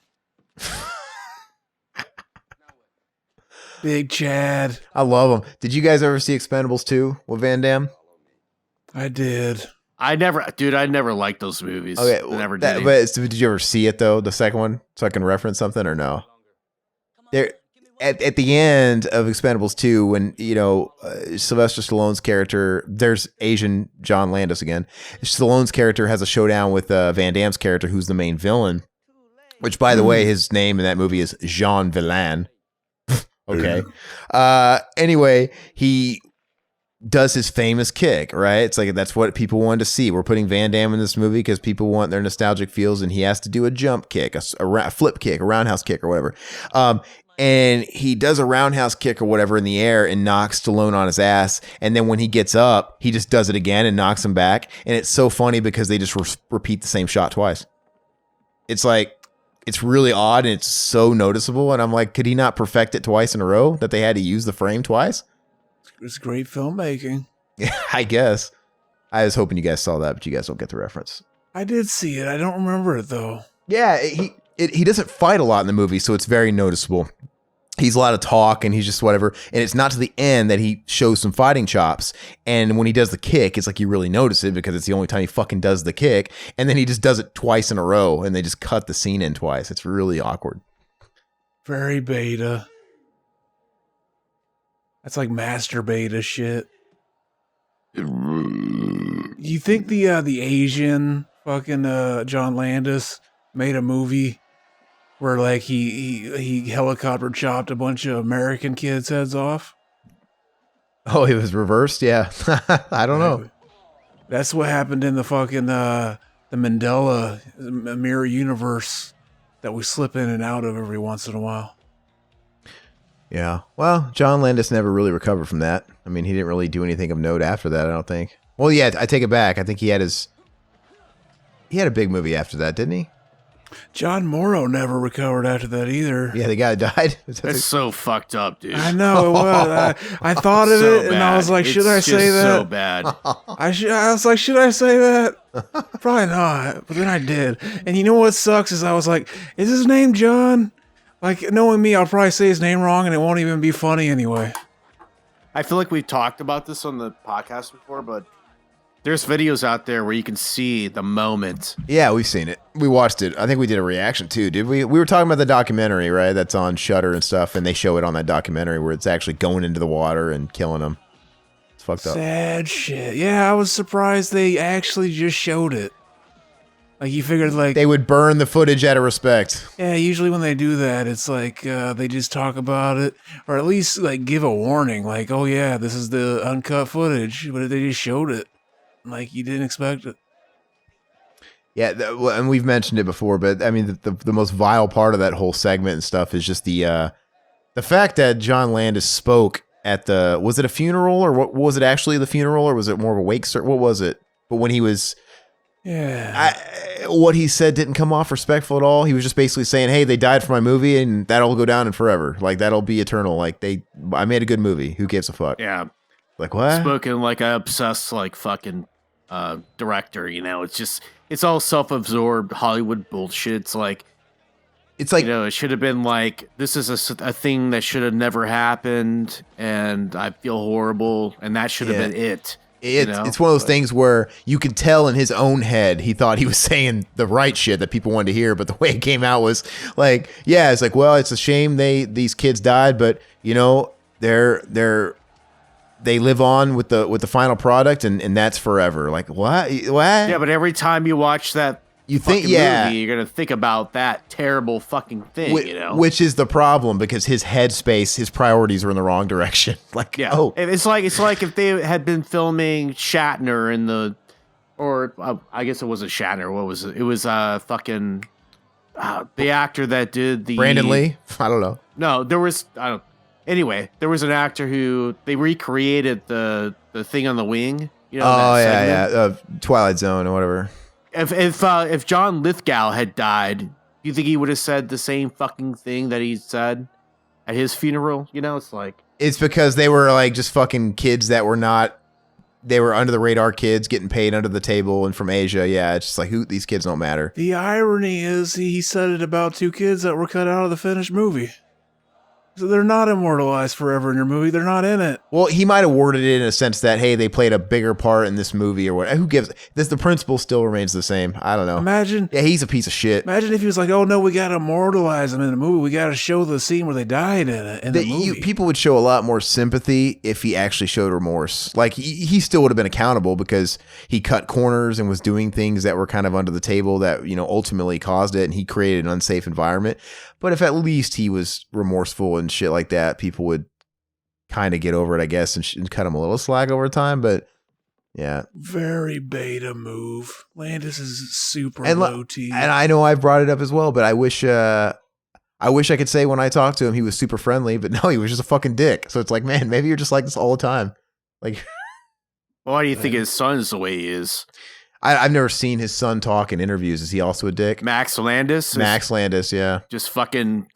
Big Chad. I love him. Did you guys ever see Expendables 2 with Van Damme? I did. I never liked those movies. Okay, I never did. But did you ever see it though, the second one, so I can reference something or no? There, at the end of Expendables 2, when Sylvester Stallone's character, there's Asian John Landis again. Stallone's character has a showdown with Van Damme's character, who's the main villain. Which, by the way, his name in that movie is Jean Villain. Okay. Anyway, he does his famous kick, right? It's like that's what people wanted to see. We're putting Van Damme in this movie because people want their nostalgic feels, and he has to do a jump kick, a flip kick, a roundhouse kick, or whatever. And he does a roundhouse kick or whatever in the air and knocks Stallone on his ass. And then when he gets up, he just does it again and knocks him back. And it's so funny because they just repeat the same shot twice. It's like, it's really odd and it's so noticeable. And I'm like, could he not perfect it twice in a row that they had to use the frame twice? It's great filmmaking. Yeah, I guess. I was hoping you guys saw that, but you guys don't get the reference. I did see it. I don't remember it though. Yeah, he doesn't fight a lot in the movie, so it's very noticeable. He's a lot of talk and he's just whatever. And it's not to the end that he shows some fighting chops. And when he does the kick, it's like you really notice it because it's the only time he fucking does the kick. And then he just does it twice in a row and they just cut the scene in twice. It's really awkward. Very beta. That's like master beta shit. You think the Asian fucking John Landis made a movie where like he helicopter chopped a bunch of American kids' heads off? Oh, it was reversed? Yeah. I don't know. That's what happened in the fucking the Mandela mirror universe that we slip in and out of every once in a while. Yeah. Well, John Landis never really recovered from that. I mean, he didn't really do anything of note after that, I don't think. Well, yeah, I take it back. I think he had a big movie after that, didn't he? John Morrow never recovered after that either. Yeah, the guy died. It's so fucked up, dude. I know it was. I thought of So it, and I was bad. like, should I It's say just that? so bad. I was like, should I say that? Probably not. But then I did. And you know what sucks is I was like, is his name John? Like, knowing me, I'll probably say his name wrong, and it won't even be funny anyway. I feel like we've talked about this on the podcast before, but there's videos out there where you can see the moment. Yeah, we've seen it. We watched it. I think we did a reaction too, did we? We were talking about the documentary, right? That's on Shudder and stuff, and they show it on that documentary where it's actually going into the water and killing them. It's fucked up. Sad shit. Yeah, I was surprised they actually just showed it. Like, you figured, like... They would burn the footage out of respect. Yeah, usually when they do that, it's like they just talk about it, or at least, like, give a warning. Like, oh yeah, this is the uncut footage, but they just showed it. Like, you didn't expect it. Yeah, and we've mentioned it before, but I mean, the most vile part of that whole segment and stuff is just the fact that John Landis spoke at was it a funeral, or what was it actually the funeral, or was it more of a wake service? What was it? But when he was, what he said didn't come off respectful at all. He was just basically saying, "Hey, they died for my movie, and that'll go down in forever. Like that'll be eternal. Like I made a good movie. Who gives a fuck?" Yeah. Like what? Spoken like an obsessed, like fucking director. You know, it's all self-absorbed Hollywood bullshit. It's like, you know, it should have been like, this is a thing that should have never happened, and I feel horrible, and that should have been it. It's one of those things where you can tell in his own head he thought he was saying the right shit that people wanted to hear, but the way it came out was like, yeah, it's like, well, it's a shame these kids died, but you know, they live on with the final product, and that's forever. Like what? Yeah, but every time you watch that movie, you're gonna think about that terrible fucking thing, you know? Which is the problem, because his headspace, his priorities are in the wrong direction. Like, yeah, it's like if they had been filming Shatner I guess it wasn't Shatner. What was it? It was fucking the actor that did the Brandon Lee. I don't know. No, there was Anyway, there was an actor who they recreated the thing on the wing. You know, Twilight Zone or whatever. If John Lithgow had died, do you think he would have said the same fucking thing that he said at his funeral? You know, it's because they were like just fucking kids that were not. They were under the radar kids getting paid under the table and from Asia. Yeah, it's just like these kids don't matter. The irony is he said it about two kids that were cut out of the finished movie. So they're not immortalized forever in your movie. They're not in it. Well, he might have worded it in a sense that, hey, they played a bigger part in this movie or what. Who gives? The principle still remains the same. I don't know. Imagine. Yeah, he's a piece of shit. Imagine if he was like, oh, no, we got to immortalize them in the movie. We got to show the scene where they died in the movie. People would show a lot more sympathy if he actually showed remorse. Like, he still would have been accountable because he cut corners and was doing things that were kind of under the table that, you know, ultimately caused it, and he created an unsafe environment. But if at least he was remorseful and shit like that, people would kind of get over it, I guess, and cut him a little slack over time. But yeah, very beta move. Landis is super low T. And I know I've brought it up as well, but I wish I could say when I talked to him he was super friendly, but no, he was just a fucking dick. So it's like, man, maybe you're just like this all the time. Like, why do you think his son's the way he is? I've never seen his son talk in interviews. Is he also a dick? Max Landis, yeah. Just fucking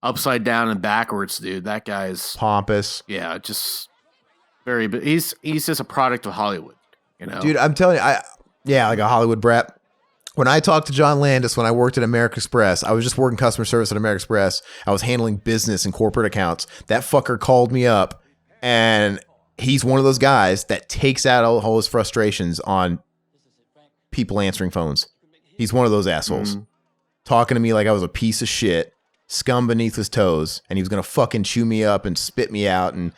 upside down and backwards, dude. That guy's pompous. Yeah, just very. But he's just a product of Hollywood, you know. Dude, I'm telling you, like a Hollywood brat. When I talked to John Landis when I worked at American Express, I was just working customer service at American Express. I was handling business and corporate accounts. That fucker called me up, and he's one of those guys that takes out all his frustrations on people answering phones. He's one of those assholes. Talking to me like I was a piece of shit, scum beneath his toes, and he was gonna fucking chew me up and spit me out, and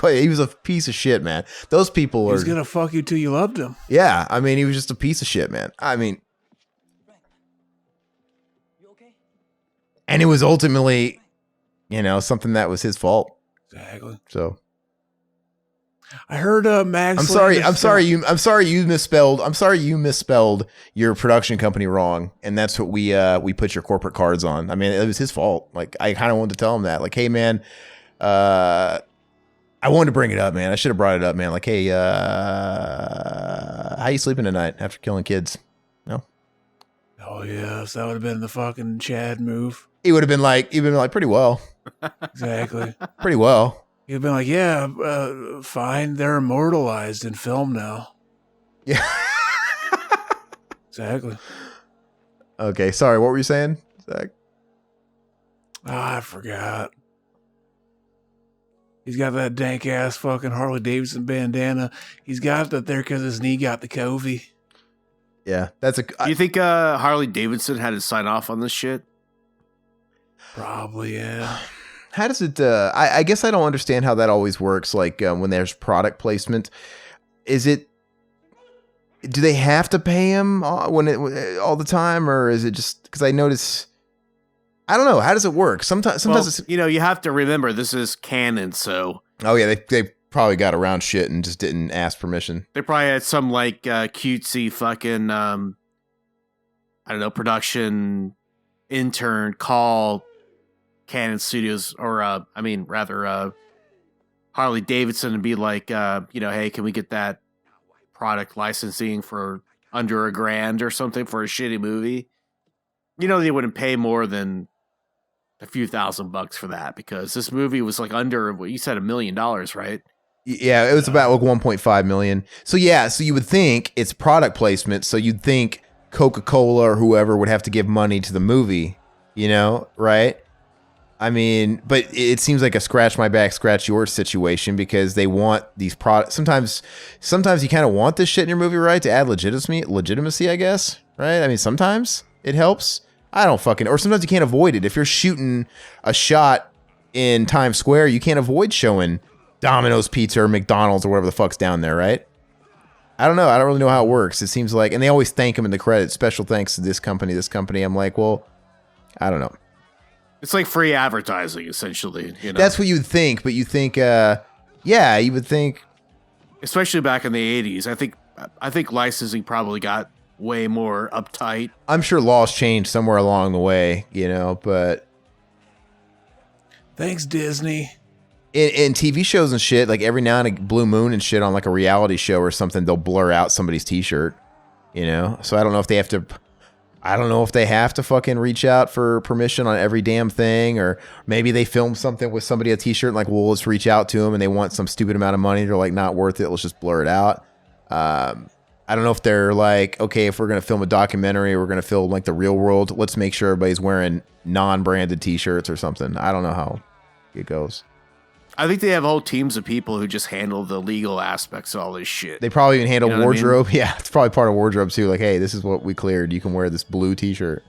he was a piece of shit, man. Those people He's gonna fuck you till you loved him. Yeah, I mean, he was just a piece of shit, man. I mean, and it was ultimately, you know, something that was his fault. Exactly. So I heard Max. I'm sorry you misspelled your production company wrong, and that's what we put your corporate cards on. I mean, it was his fault. Like, I kind of wanted to tell him that. Like, hey man, I wanted to bring it up, man. I should have brought it up, man. Like, hey, how you sleeping tonight after killing kids? No. Oh yeah, so that would have been the fucking Chad move. He would have been like, pretty well. Exactly. Pretty well. He'd been like, yeah, fine. They're immortalized in film now. Yeah. Exactly. Okay, sorry, what were you saying, Zach? I forgot. He's got that dank ass fucking Harley Davidson bandana. He's got that there because his knee got the COVID. Yeah, that's a. Do you think Harley Davidson had to sign off on this shit? Probably, yeah. How does it? I guess I don't understand how that always works. Like when there's product placement, is it? Do they have to pay him all the time, or is it just because I notice? I don't know. How does it work? Sometimes it's, you have to remember this is canon, so. Oh yeah, they probably got around shit and just didn't ask permission. They probably had some like cutesy fucking I don't know, production intern call Canon Studios or Harley Davidson and be like, hey, can we get that product licensing for under $1,000 or something for a shitty movie? They wouldn't pay more than a few $1,000 for that because this movie was like under what you said $1 million, right? Yeah, it was about like 1.5 million. So yeah, so you would think it's product placement. So you'd think Coca-Cola or whoever would have to give money to the movie, right? I mean, but it seems like a scratch my back, scratch yours situation because they want these products. Sometimes you kind of want this shit in your movie, right? To add legitimacy, I guess, right? I mean, sometimes it helps. I don't fucking, or sometimes you can't avoid it. If you're shooting a shot in Times Square, you can't avoid showing Domino's Pizza or McDonald's or whatever the fuck's down there, right? I don't know. I don't really know how it works. It seems like, and they always thank them in the credits. Special thanks to this company. I'm like, well, I don't know. It's like free advertising, essentially. That's what you'd think, but you think, you would think. Especially back in the 80s. I think licensing probably got way more uptight. I'm sure laws changed somewhere along the way, but. Thanks, Disney. In TV shows and shit, like every now and a blue moon and shit on like a reality show or something, they'll blur out somebody's t-shirt, So I don't know if they have to fucking reach out for permission on every damn thing, or maybe they film something with somebody a t-shirt and like, well, let's reach out to them and they want some stupid amount of money. They're like, not worth it. Let's just blur it out. I don't know if they're like, okay, if we're going to film a documentary, we're going to film like the real world. Let's make sure everybody's wearing non-branded t-shirts or something. I don't know how it goes. I think they have whole teams of people who just handle the legal aspects of all this shit. They probably even handle wardrobe. I mean? Yeah, it's probably part of wardrobe too. Like, hey, this is what we cleared. You can wear this blue t-shirt,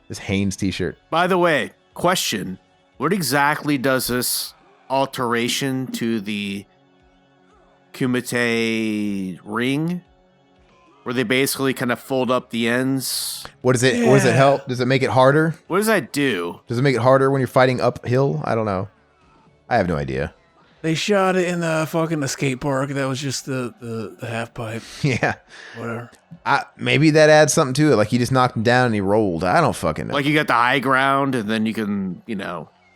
this Hanes t-shirt. By the way, question. What exactly does this alteration to the Kumite ring, where they basically kind of fold up the ends? What does it help? Does it make it harder? What does that do? Does it make it harder when you're fighting uphill? I don't know. I have no idea. They shot it in the fucking skate park. That was just the half pipe. Yeah. Whatever. Maybe that adds something to it. Like he just knocked him down and he rolled. I don't fucking know. Like you got the high ground and then you can,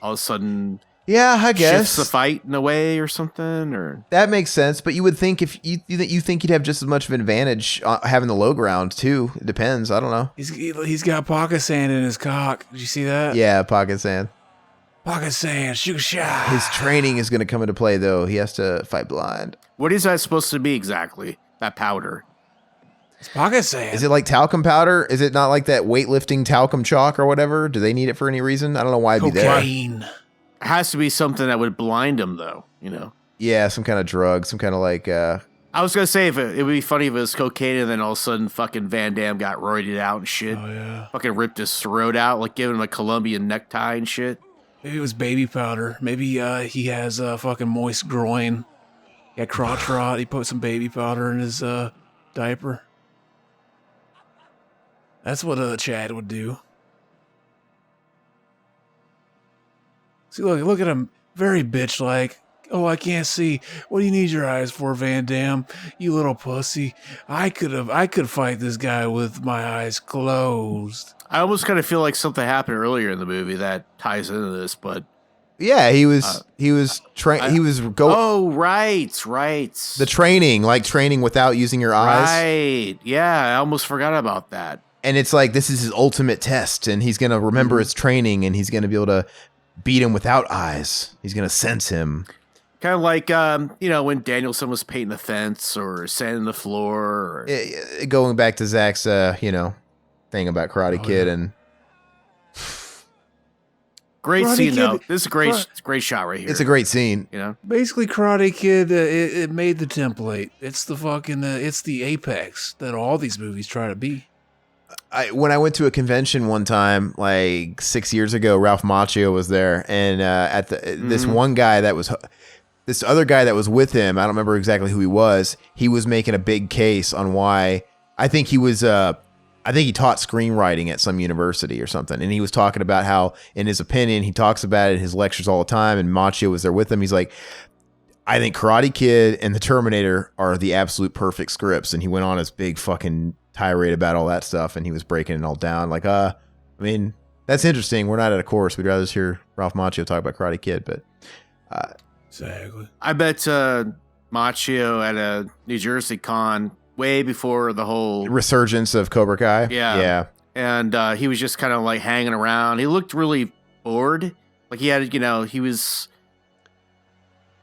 all of a sudden. Yeah, I guess. Shifts the fight in a way or something, or that makes sense. But you would think if you think you'd have just as much of an advantage having the low ground too. It depends. I don't know. He's got pocket sand in his cock. Did you see that? Yeah, pocket sand. Pocket sand, shoot shot. His training is going to come into play, though. He has to fight blind. What is that supposed to be exactly? That powder? It's pocket sand. Is it like talcum powder? Is it not like that weightlifting talcum chalk or whatever? Do they need it for any reason? I don't know why it'd be there. Cocaine. It has to be something that would blind him, though. Yeah, some kind of drug, some kind of like. I was gonna say it would be funny if it was cocaine, and then all of a sudden, fucking Van Damme got roided out and shit. Oh yeah. Fucking ripped his throat out, like giving him a Colombian necktie and shit. Maybe it was baby powder. Maybe he has a fucking moist groin. He had crotch rot. He put some baby powder in his diaper. That's what Chad would do. See, look at him. Very bitch-like. Oh, I can't see. What do you need your eyes for, Van Damme? You little pussy. I could fight this guy with my eyes closed. I almost kind of feel like something happened earlier in the movie that ties into this, but yeah, he was going. Oh, right. The training, like training without using your eyes. Right. Yeah, I almost forgot about that. And it's like, this is his ultimate test, and he's going to remember his training, and he's going to be able to beat him without eyes. He's going to sense him. Kind of like, when Danielson was painting the fence or sanding the floor. Or... Going back to Zach's, thing about Karate Kid. Yeah. And great Karate scene, Kid, though. This is a great shot right here. it's a great scene. Basically, Karate Kid, it made the template. It's the fucking, it's the apex that all these movies try to be. When I went to a convention one time, like 6 years ago, Ralph Macchio was there, and this one guy this other guy that was with him, I don't remember exactly who he was. He was making a big case on why. I think he taught screenwriting at some university or something, and he was talking about how, in his opinion, he talks about it in his lectures all the time. And Macchio was there with him. He's like, I think Karate Kid and The Terminator are the absolute perfect scripts, and he went on his big fucking tirade about all that stuff, and he was breaking it all down. Like, I mean, that's interesting. We're not at a course. We'd rather just hear Ralph Macchio talk about Karate Kid, but exactly. I bet Macchio at a New Jersey con way before the whole resurgence of Cobra Kai. Yeah. And he was just kind of like hanging around. He looked really bored. Like he had, he was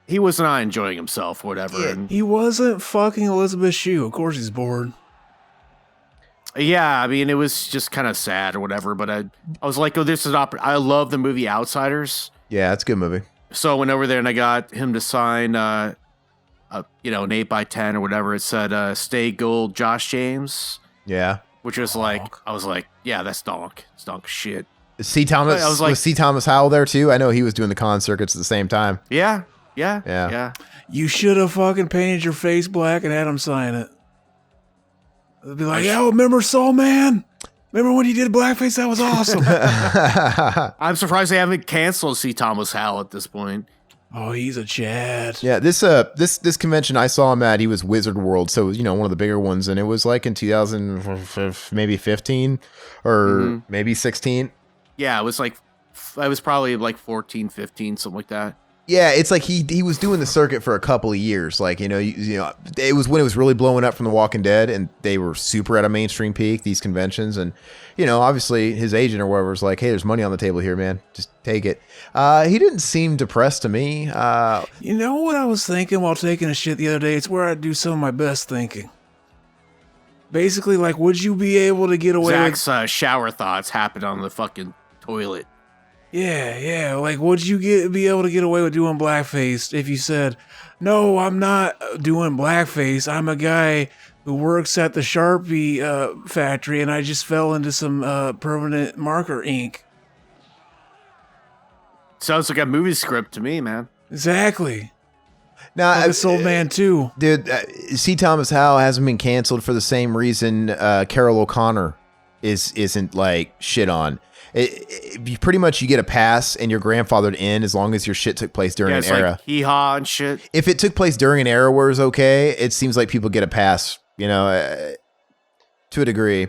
not enjoying himself, whatever. Yeah. And He wasn't fucking Elizabeth Shue. Of course he's bored. yeah, I mean, it was just kind of sad or whatever. But I was like, oh, this is I love the movie Outsiders. Yeah, it's a good movie. So I went over there and I got him to sign, an 8x10 or whatever. It said, "Stay Gold, Josh James." Yeah. Which was like, I was like, yeah, that's donk. It's donk shit. C. Thomas, I was like, was C. Thomas Howell there too? I know he was doing the con circuits at the same time. Yeah. You should have fucking painted your face black and had him sign it. They'd be like, yo, remember Soul Man? Remember when you did blackface? That was awesome. I'm surprised they haven't canceled C. Thomas Howell at this point. Oh, he's a Chad. Yeah, this convention I saw him at, he was Wizard World, so it was, one of the bigger ones, and it was like in 2000, maybe 15 or maybe 16. Yeah, it was probably like 14, 15, something like that. Yeah, it's like he was doing the circuit for a couple of years. Like, it was when it was really blowing up from The Walking Dead, and they were super at a mainstream peak, these conventions. And, obviously his agent or whatever was like, hey, there's money on the table here, man. Just take it. He didn't seem depressed to me. You know what I was thinking while taking a shit the other day? It's where I do some of my best thinking. Basically, like, would you be able to get away Zach's shower thoughts happened on the fucking toilet. Yeah. Like, would you be able to get away with doing blackface if you said, no, I'm not doing blackface. I'm a guy who works at the Sharpie factory, and I just fell into some permanent marker ink. Sounds like a movie script to me, man. Exactly. Now, like Soul Man too. Dude, C. Thomas Howell hasn't been canceled for the same reason Carol O'Connor isn't like shit on. Pretty much you get a pass and you're grandfathered in as long as your shit took place during an era. Like hee-haw and shit. If it took place during an era where it's okay, it seems like people get a pass, to a degree.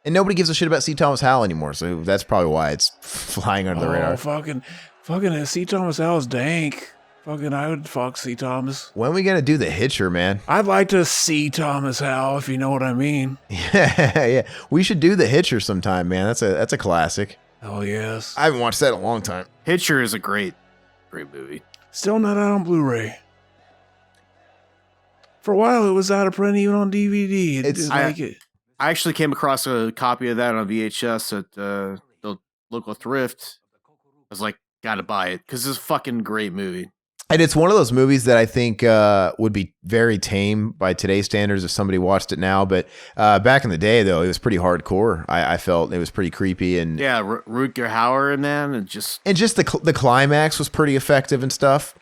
And nobody gives a shit about C. Thomas Howell anymore, so that's probably why it's flying under the radar. Fucking C. Thomas Howell's dank. Fucking, I would fuck C. Thomas. When are we gonna do The Hitcher, man? I'd like to see Thomas Howell, if you know what I mean. Yeah. We should do The Hitcher sometime, man. That's a classic. Oh yes. I haven't watched that in a long time. Hitcher is a great movie. Still not out on Blu-ray. For a while, it was out of print even on DVD. I actually came across a copy of that on VHS at the local thrift. I was like, gotta buy it because it's a fucking great movie. And it's one of those movies that I think would be very tame by today's standards if somebody watched it now. But back in the day, though, it was pretty hardcore. I felt it was pretty creepy. And yeah, Rutger Hauer in that, and just the climax was pretty effective and stuff.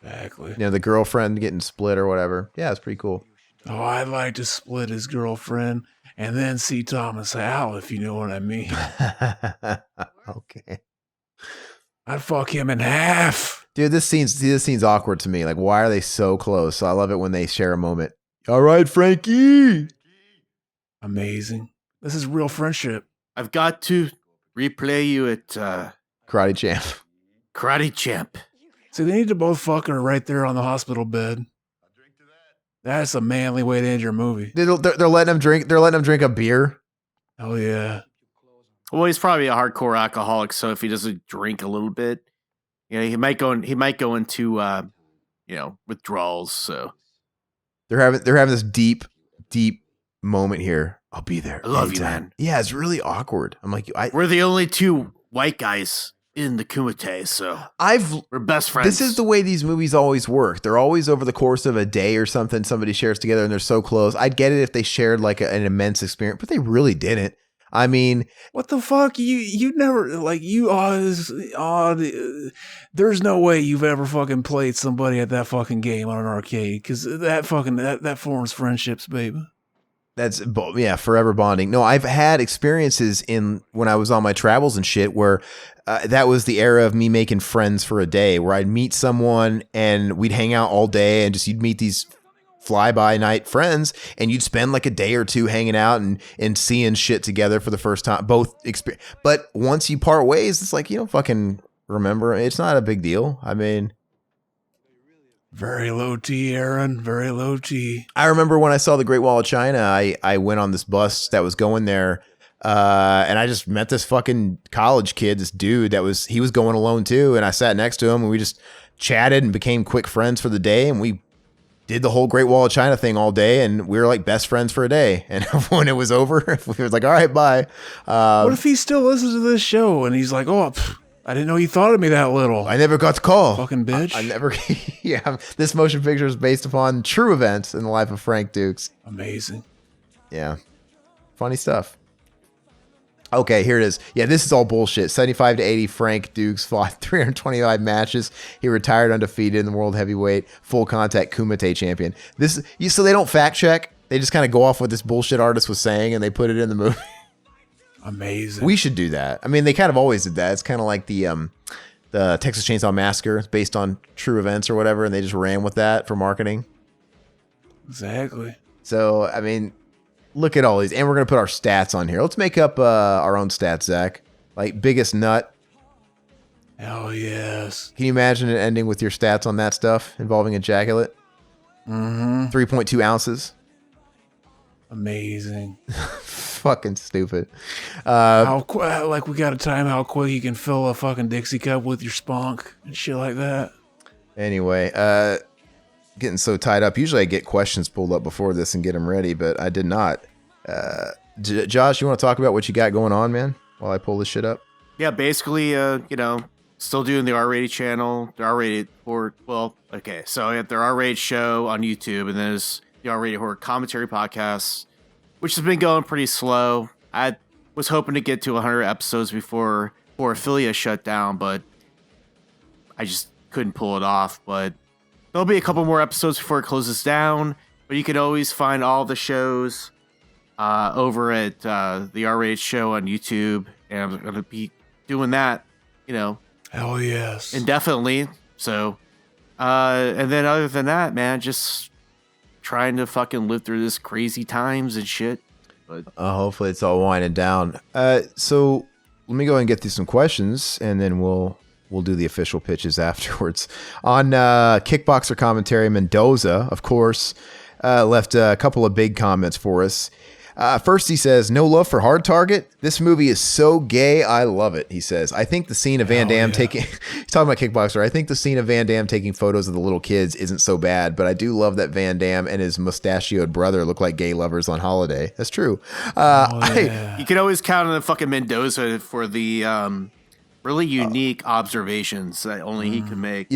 Exactly. The girlfriend getting split or whatever. Yeah, it's pretty cool. Oh, I'd like to split his girlfriend and then see Thomas Howell, if you know what I mean. Okay. I'd fuck him in half. Dude, this scene's awkward to me. Like, why are they so close? So I love it when they share a moment. All right, Frankie. Amazing. This is real friendship. I've got to replay you at Karate Champ. Karate Champ. See, they need to both fuck her right there on the hospital bed. That's a manly way to end your movie. They're letting him drink. They're letting him drink a beer Oh yeah. Well, he's probably a hardcore alcoholic, so if he doesn't drink a little bit, he might go into withdrawals. So They're having this deep moment here. I'll be there. I love you, anytime. man. Yeah, it's really awkward. I'm like, we're the only two white guys in the Kumite, so we're best friends. This is the way these movies always work. They're always over the course of a day or something. Somebody shares together and they're so close. I'd get it if they shared like an immense experience, but they really didn't. I mean, what the fuck? You never there's no way you've ever fucking played somebody at that fucking game on an arcade, because that forms friendships, baby. That's forever bonding. No, I've had experiences when I was on my travels and shit where that was the era of me making friends for a day, where I'd meet someone and we'd hang out all day and just you'd meet these fly-by-night friends and you'd spend like a day or two hanging out and seeing shit together for the first time. But once you part ways, it's like you don't fucking remember. It's not a big deal. I mean, very low T, Aaron. Very low T. I remember when I saw the Great Wall of China, I went on this bus that was going there, and I just met this fucking college kid, this dude he was going alone too, and I sat next to him and we just chatted and became quick friends for the day, and we did the whole Great Wall of China thing all day, and we were like best friends for a day. And when it was over, we was like, all right, bye. What if he still listens to this show and he's like, oh, I didn't know you thought of me that little. I never got the call. Fucking bitch. I never. Yeah, this motion picture is based upon true events in the life of Frank Dukes. Amazing. Yeah. Funny stuff. Okay, here it is. Yeah, this is all bullshit. 75 to 80, Frank Dukes fought 325 matches. He retired undefeated in the world heavyweight, full contact Kumite champion. So they don't fact check. They just kind of go off what this bullshit artist was saying and they put it in the movie. Amazing. We should do that. I mean, they kind of always did that. It's kind of like the Texas Chainsaw Massacre based on true events or whatever, and they just ran with that for marketing. Exactly. So, I mean, look at all these. And we're going to put our stats on here. Let's make up our own stats, Zach. Like, biggest nut. Hell yes. Can you imagine it ending with your stats on that stuff involving ejaculate? Mm-hmm. 3.2 ounces. Amazing. Fucking stupid. We got a time how quick you can fill a fucking Dixie cup with your spunk and shit like that. Anyway, getting so tied up. Usually I get questions pulled up before this and get them ready, but I did not. Josh, you want to talk about what you got going on, man, while I pull this shit up? Yeah, basically, still doing the R-rated channel, the R-rated horror. Well, okay, so I have the R-rated show on YouTube, and then there's the R-rated horror commentary podcast, which has been going pretty slow. I was hoping to get to 100 episodes before affiliate shut down, but I just couldn't pull it off. But there'll be a couple more episodes before it closes down. But you can always find all the shows over at the R-rated show on YouTube, and I'm going to be doing that, Hell yes. indefinitely. So, and then other than that, man, just trying to fucking live through this crazy times and shit. But Hopefully it's all winding down. So let me go and get through some questions, and then we'll do the official pitches afterwards. On Kickboxer Commentary, Mendoza, of course, left a couple of big comments for us. First, he says, no love for Hard Target. This movie is so gay. I love it. He says, I think the scene of Van Damme taking, he's talking about Kickboxer. I think the scene of Van Damme taking photos of the little kids isn't so bad, but I do love that Van Damme and his mustachioed brother look like gay lovers on holiday. That's true. you can always count on the fucking Mendoza for the really unique observations that only he can make.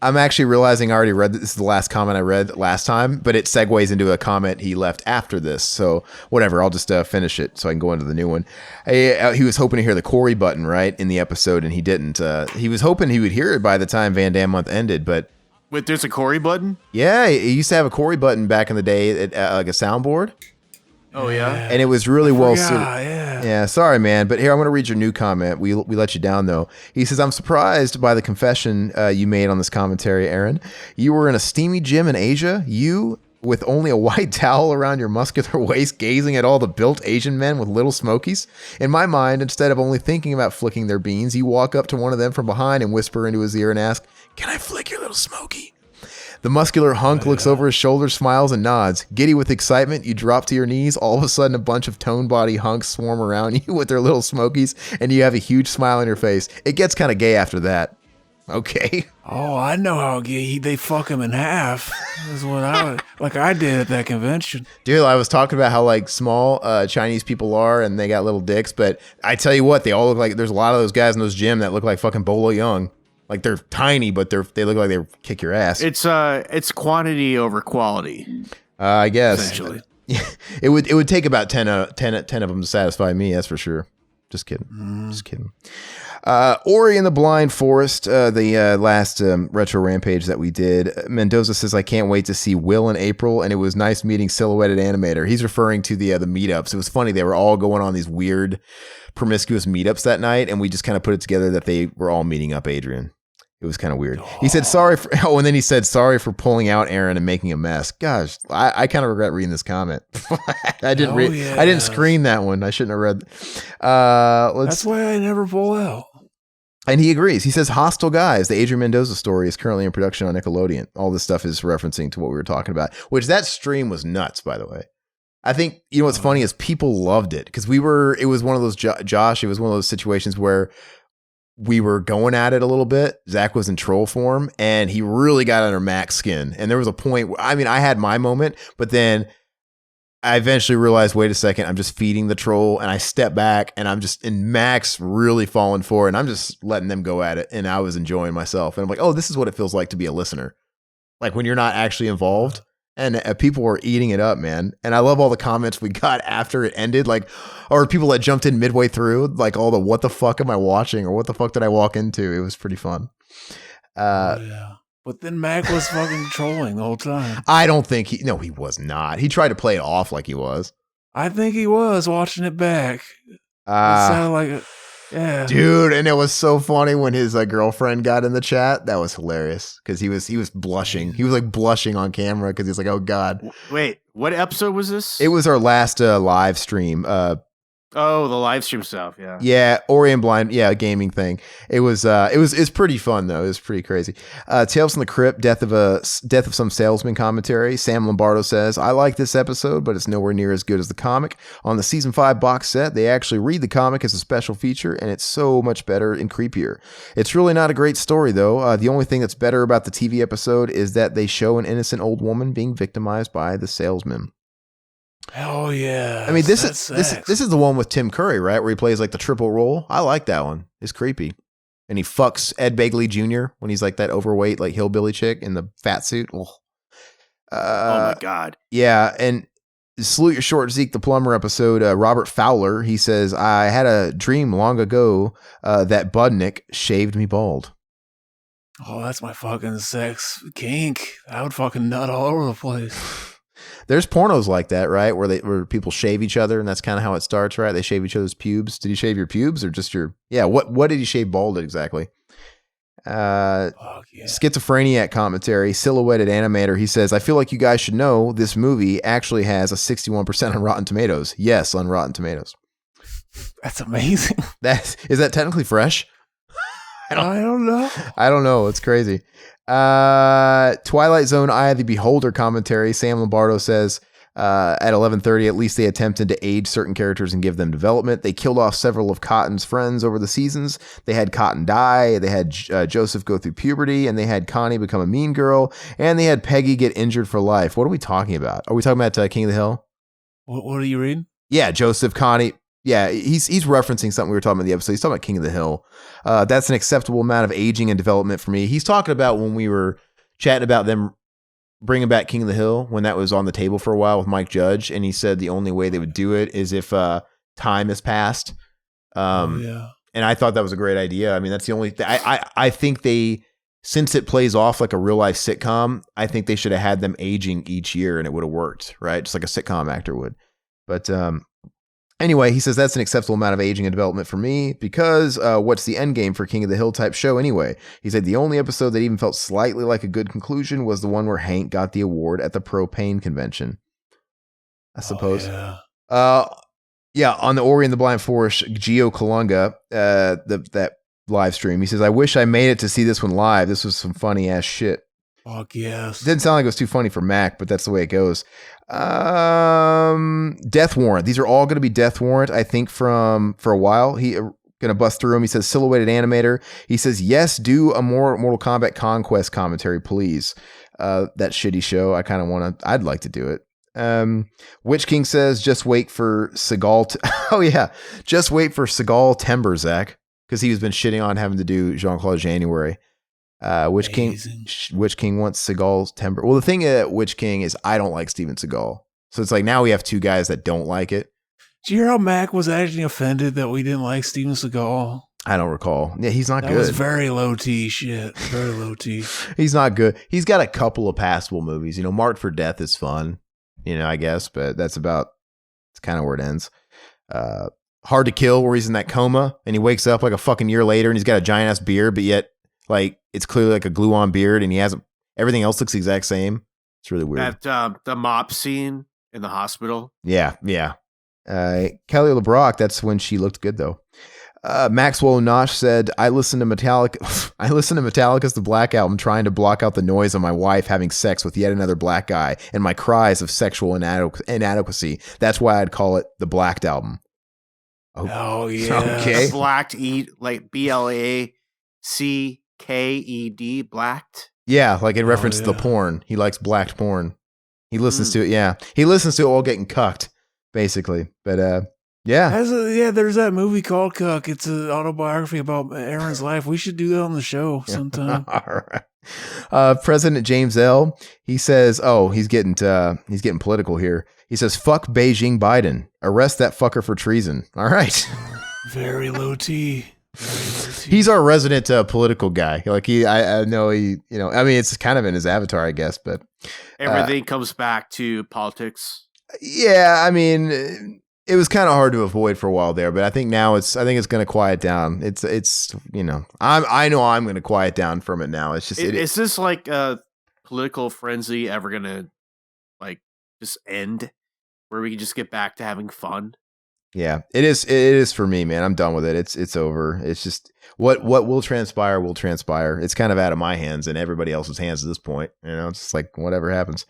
I'm actually realizing I already read this is the last comment I read last time, but it segues into a comment he left after this. So whatever, I'll just finish it so I can go into the new one. He was hoping to hear the Corey button right in the episode, and he didn't. He was hoping he would hear it by the time Van Damme month ended, but wait, there's a Corey button? Yeah, he used to have a Corey button back in the day, like a soundboard. Oh yeah, and it was really well suited. Yeah, sorry, man, but here I'm going to read your new comment. We let you down though. He says, "I'm surprised by the confession you made on this commentary, Aaron. You were in a steamy gym in Asia. You with only a white towel around your muscular waist, gazing at all the built Asian men with little smokies. In my mind, instead of only thinking about flicking their beans, you walk up to one of them from behind and whisper into his ear and ask, 'Can I flick your little smoky?' The muscular hunk looks over his shoulder, smiles, and nods. Giddy with excitement, you drop to your knees. All of a sudden, a bunch of tone body hunks swarm around you with their little smokies, and you have a huge smile on your face. It gets kind of gay after that. Okay. Oh, I know how they fuck him in half. That's what I did at that convention. Dude, I was talking about how like small Chinese people are and they got little dicks, but I tell you what, they all look like, there's a lot of those guys in those gym that look like fucking Bolo Young. Like they're tiny, but they look like they kick your ass. It's quantity over quality. I guess. Essentially. it would take about 10 of them to satisfy me, that's for sure. Just kidding. Just kidding. Ori and the Blind Forest, the last retro rampage that we did. Mendoza says, I can't wait to see Will in April, and it was nice meeting Silhouetted Animator. He's referring to the meetups. It was funny. They were all going on these weird, promiscuous meetups that night, and we just kind of put it together that they were all meeting up Adrian. It was kind of weird. He said, and then he said, sorry for pulling out Aaron and making a mess. Gosh, I kind of regret reading this comment. I didn't screen that one. I shouldn't have read. That's why I never pull out. And he agrees. He says, Hostile Guys, the Adrian Mendoza story is currently in production on Nickelodeon. All this stuff is referencing to what we were talking about, which that stream was nuts, by the way. I think, you know, what's funny is people loved it because it was one of those, Josh, it was one of those situations where we were going at it a little bit. Zach was in troll form and he really got under Mac's skin. And there was a point where, I had my moment, but then I eventually realized, wait a second, I'm just feeding the troll, and I step back and Max really falling for it, and I'm just letting them go at it, and I was enjoying myself. And I'm like, oh, this is what it feels like to be a listener. Like when you're not actually involved, and people were eating it up, man. And I love all the comments we got after it ended, like, or people that jumped in midway through, like all the, what the fuck am I watching? Or what the fuck did I walk into? It was pretty fun. Yeah. But then Mac was fucking trolling the whole time. I don't think he was not. He tried to play it off like he was. I think he was watching it back. It sounded like yeah. Dude, and it was so funny when his girlfriend got in the chat. That was hilarious because he was blushing. He was like blushing on camera because he's like, oh God. Wait, what episode was this? It was our last live stream. Oh, the live stream stuff, yeah. Yeah, Ori and Blind, yeah, gaming thing. It's pretty fun though. It was pretty crazy. Tales from the Crypt, death of some salesman commentary. Sam Lombardo says, I like this episode, but it's nowhere near as good as the comic. On the season 5 box set, they actually read the comic as a special feature, and it's so much better and creepier. It's really not a great story though. The only thing that's better about the TV episode is that they show an innocent old woman being victimized by the salesman. Hell yeah. I mean, this is the one with Tim Curry, right? Where he plays like the triple role. I like that one. It's creepy. And he fucks Ed Begley Jr. when he's like that overweight, like hillbilly chick in the fat suit. Oh my God. Yeah. And Salute Your Short Zeke the Plumber episode, Robert Fowler, he says, I had a dream long ago that Budnick shaved me bald. Oh, that's my fucking sex kink. I would fucking nut all over the place. There's pornos like that, right? Where people shave each other, and that's kind of how it starts, right? They shave each other's pubes. Did you shave your pubes or just your? Yeah. What did he shave bald exactly? Schizophreniac commentary, Silhouetted Animator. He says, I feel like you guys should know this movie actually has a 61% on Rotten Tomatoes. Yes, on Rotten Tomatoes. That's amazing. Is that technically fresh? I don't know. I don't know. It's crazy. Twilight Zone Eye of the Beholder commentary. Sam Lombardo says, at 11:30, at least they attempted to age certain characters and give them development. They killed off several of Cotton's friends over the seasons. They had Cotton die. They had Joseph go through puberty, and they had Connie become a mean girl, and they had Peggy get injured for life. What are we talking about? Are we talking about King of the Hill? What are you reading? Yeah, Joseph, Connie. Yeah, he's referencing something we were talking about in the episode. He's talking about King of the Hill. That's an acceptable amount of aging and development for me. He's talking about when we were chatting about them bringing back King of the Hill, when that was on the table for a while with Mike Judge, and he said the only way they would do it is if time has passed. Yeah. And I thought that was a great idea. I mean, that's the only thing. I think since it plays off like a real life sitcom, I think they should have had them aging each year, and it would have worked, right? Just like a sitcom actor would. But anyway, he says that's an acceptable amount of aging and development for me because what's the end game for King of the Hill type show anyway? He said the only episode that even felt slightly like a good conclusion was the one where Hank got the award at the Propane convention. I suppose. Yeah, on the Ori and the Blind Forest, Gio Kalunga, that live stream, he says, I wish I made it to see this one live. This was some funny ass shit. Fuck yes. Didn't sound like it was too funny for Mac, but that's the way it goes. Death Warrant. These are all going to be Death Warrant, I think, for a while. He going to bust through them. He says, Silhouetted Animator. He says, yes, do a more Mortal Kombat Conquest commentary, please. That shitty show. I'd like to do it. Witch King says, just wait for Seagal. Oh, yeah. Just wait for Seagal Timber, Zach, because he's been shitting on having to do Jean-Claude January. Witch King wants Seagal's Timber. Well, the thing at Witch King is I don't like Steven Seagal. So it's like now we have two guys that don't like it. Did you hear how Mac was actually offended that we didn't like Steven Seagal? I don't recall. Yeah, he's not good. That was very low T shit. Very low T. He's not good. He's got a couple of passable movies. Marked for Death is fun, I guess, but it's kind of where it ends. Hard to Kill, where he's in that coma and he wakes up like a fucking year later and he's got a giant ass beard, but yet like it's clearly like a glue on beard and he hasn't, everything else looks the exact same. It's really weird. That the mop scene in the hospital. Yeah. Kelly LeBrock, that's when she looked good though. Maxwell Nosh said, I listen to Metallica's The Black Album trying to block out the noise of my wife having sex with yet another black guy and my cries of sexual inadequacy. That's why I'd call it the Blacked Album. Oh yeah. Okay. Blacked, like BLACKED, blacked. Yeah, like in reference to the porn. He likes blacked porn. He listens to it, yeah. He listens to it all getting cucked, basically. But yeah. There's that movie called Cuck. It's an autobiography about Aaron's life. We should do that on the show sometime. All right. President James L., he says, he's getting political here. He says, fuck Beijing Biden. Arrest that fucker for treason. All right. Very low T. He's our resident political guy. Like I know it's kind of in his avatar, I guess, but everything comes back to politics. Yeah. I mean, it was kind of hard to avoid for a while there, but I think now it's going to quiet down. I know I'm going to quiet down from it now. It's just, is this like a political frenzy ever going to like just end where we can just get back to having fun? Yeah, it is. It is for me, man. I'm done with it. It's over. It's just what will transpire will transpire. It's kind of out of my hands and everybody else's hands at this point. It's just like whatever happens.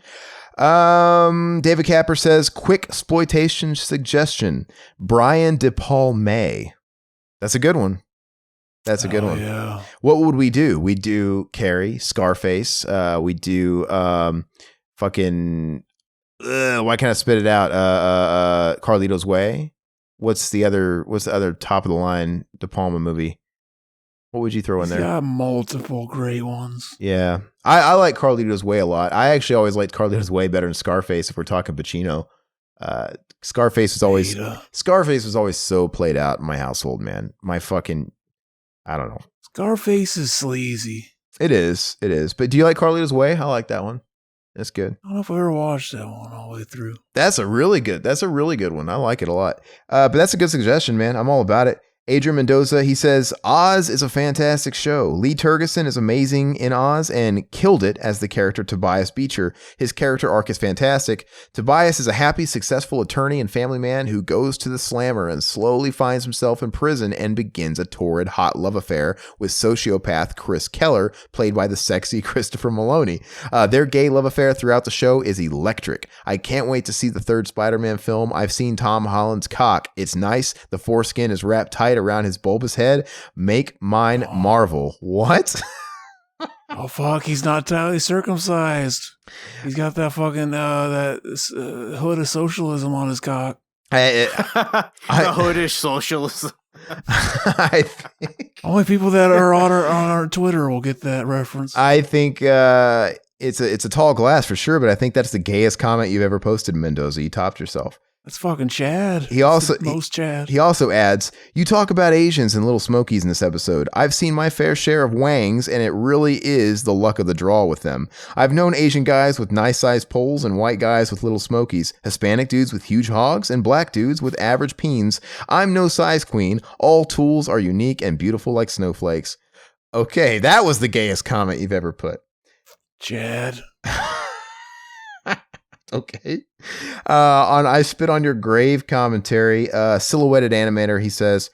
David Capper says, quick exploitation suggestion. Brian De Palma. That's a good one. That's a good one. Yeah. What would we do? We do Carrie, Scarface. We do fucking. Why can't I spit it out? Carlito's Way. What's the other top of the line De Palma movie? What would you throw in there? Got multiple great ones. Yeah. I like Carlito's Way a lot. I actually always liked Carlito's Way better than Scarface if we're talking Pacino. Scarface was always so played out in my household, man. I don't know. Scarface is sleazy. It is. But do you like Carlito's Way? I like that one. That's good. I don't know if I ever watched that one all the way through. That's a really good one. I like it a lot. But that's a good suggestion, man. I'm all about it. Adrian Mendoza, he says, Oz is a fantastic show. Lee Tergesen is amazing in Oz and killed it as the character Tobias Beecher. His character arc is fantastic. Tobias is a happy, successful attorney and family man who goes to the slammer and slowly finds himself in prison and begins a torrid, hot love affair with sociopath Chris Keller, played by the sexy Christopher Maloney. Their gay love affair throughout the show is electric. I can't wait to see the third Spider-Man film. I've seen Tom Holland's cock. It's nice. The foreskin is wrapped tight around his bulbous head. Make mine marvel. What? Oh fuck, he's not entirely circumcised. He's got that fucking hood of socialism on his cock. The hoodish socialism. I think only people that are on our Twitter will get that reference. I think it's a tall glass for sure, but I think that's the gayest comment you've ever posted, Mendoza. You topped yourself. That's fucking Chad. He also Chad. He also adds, you talk about Asians and Little Smokies in this episode. I've seen my fair share of Wangs, and it really is the luck of the draw with them. I've known Asian guys with nice sized poles and white guys with Little Smokies, Hispanic dudes with huge hogs, and black dudes with average peens. I'm no size queen. All tools are unique and beautiful like snowflakes. Okay, that was the gayest comment you've ever put. Chad. Okay. On I Spit on Your Grave commentary, Silhouetted Animator, he says,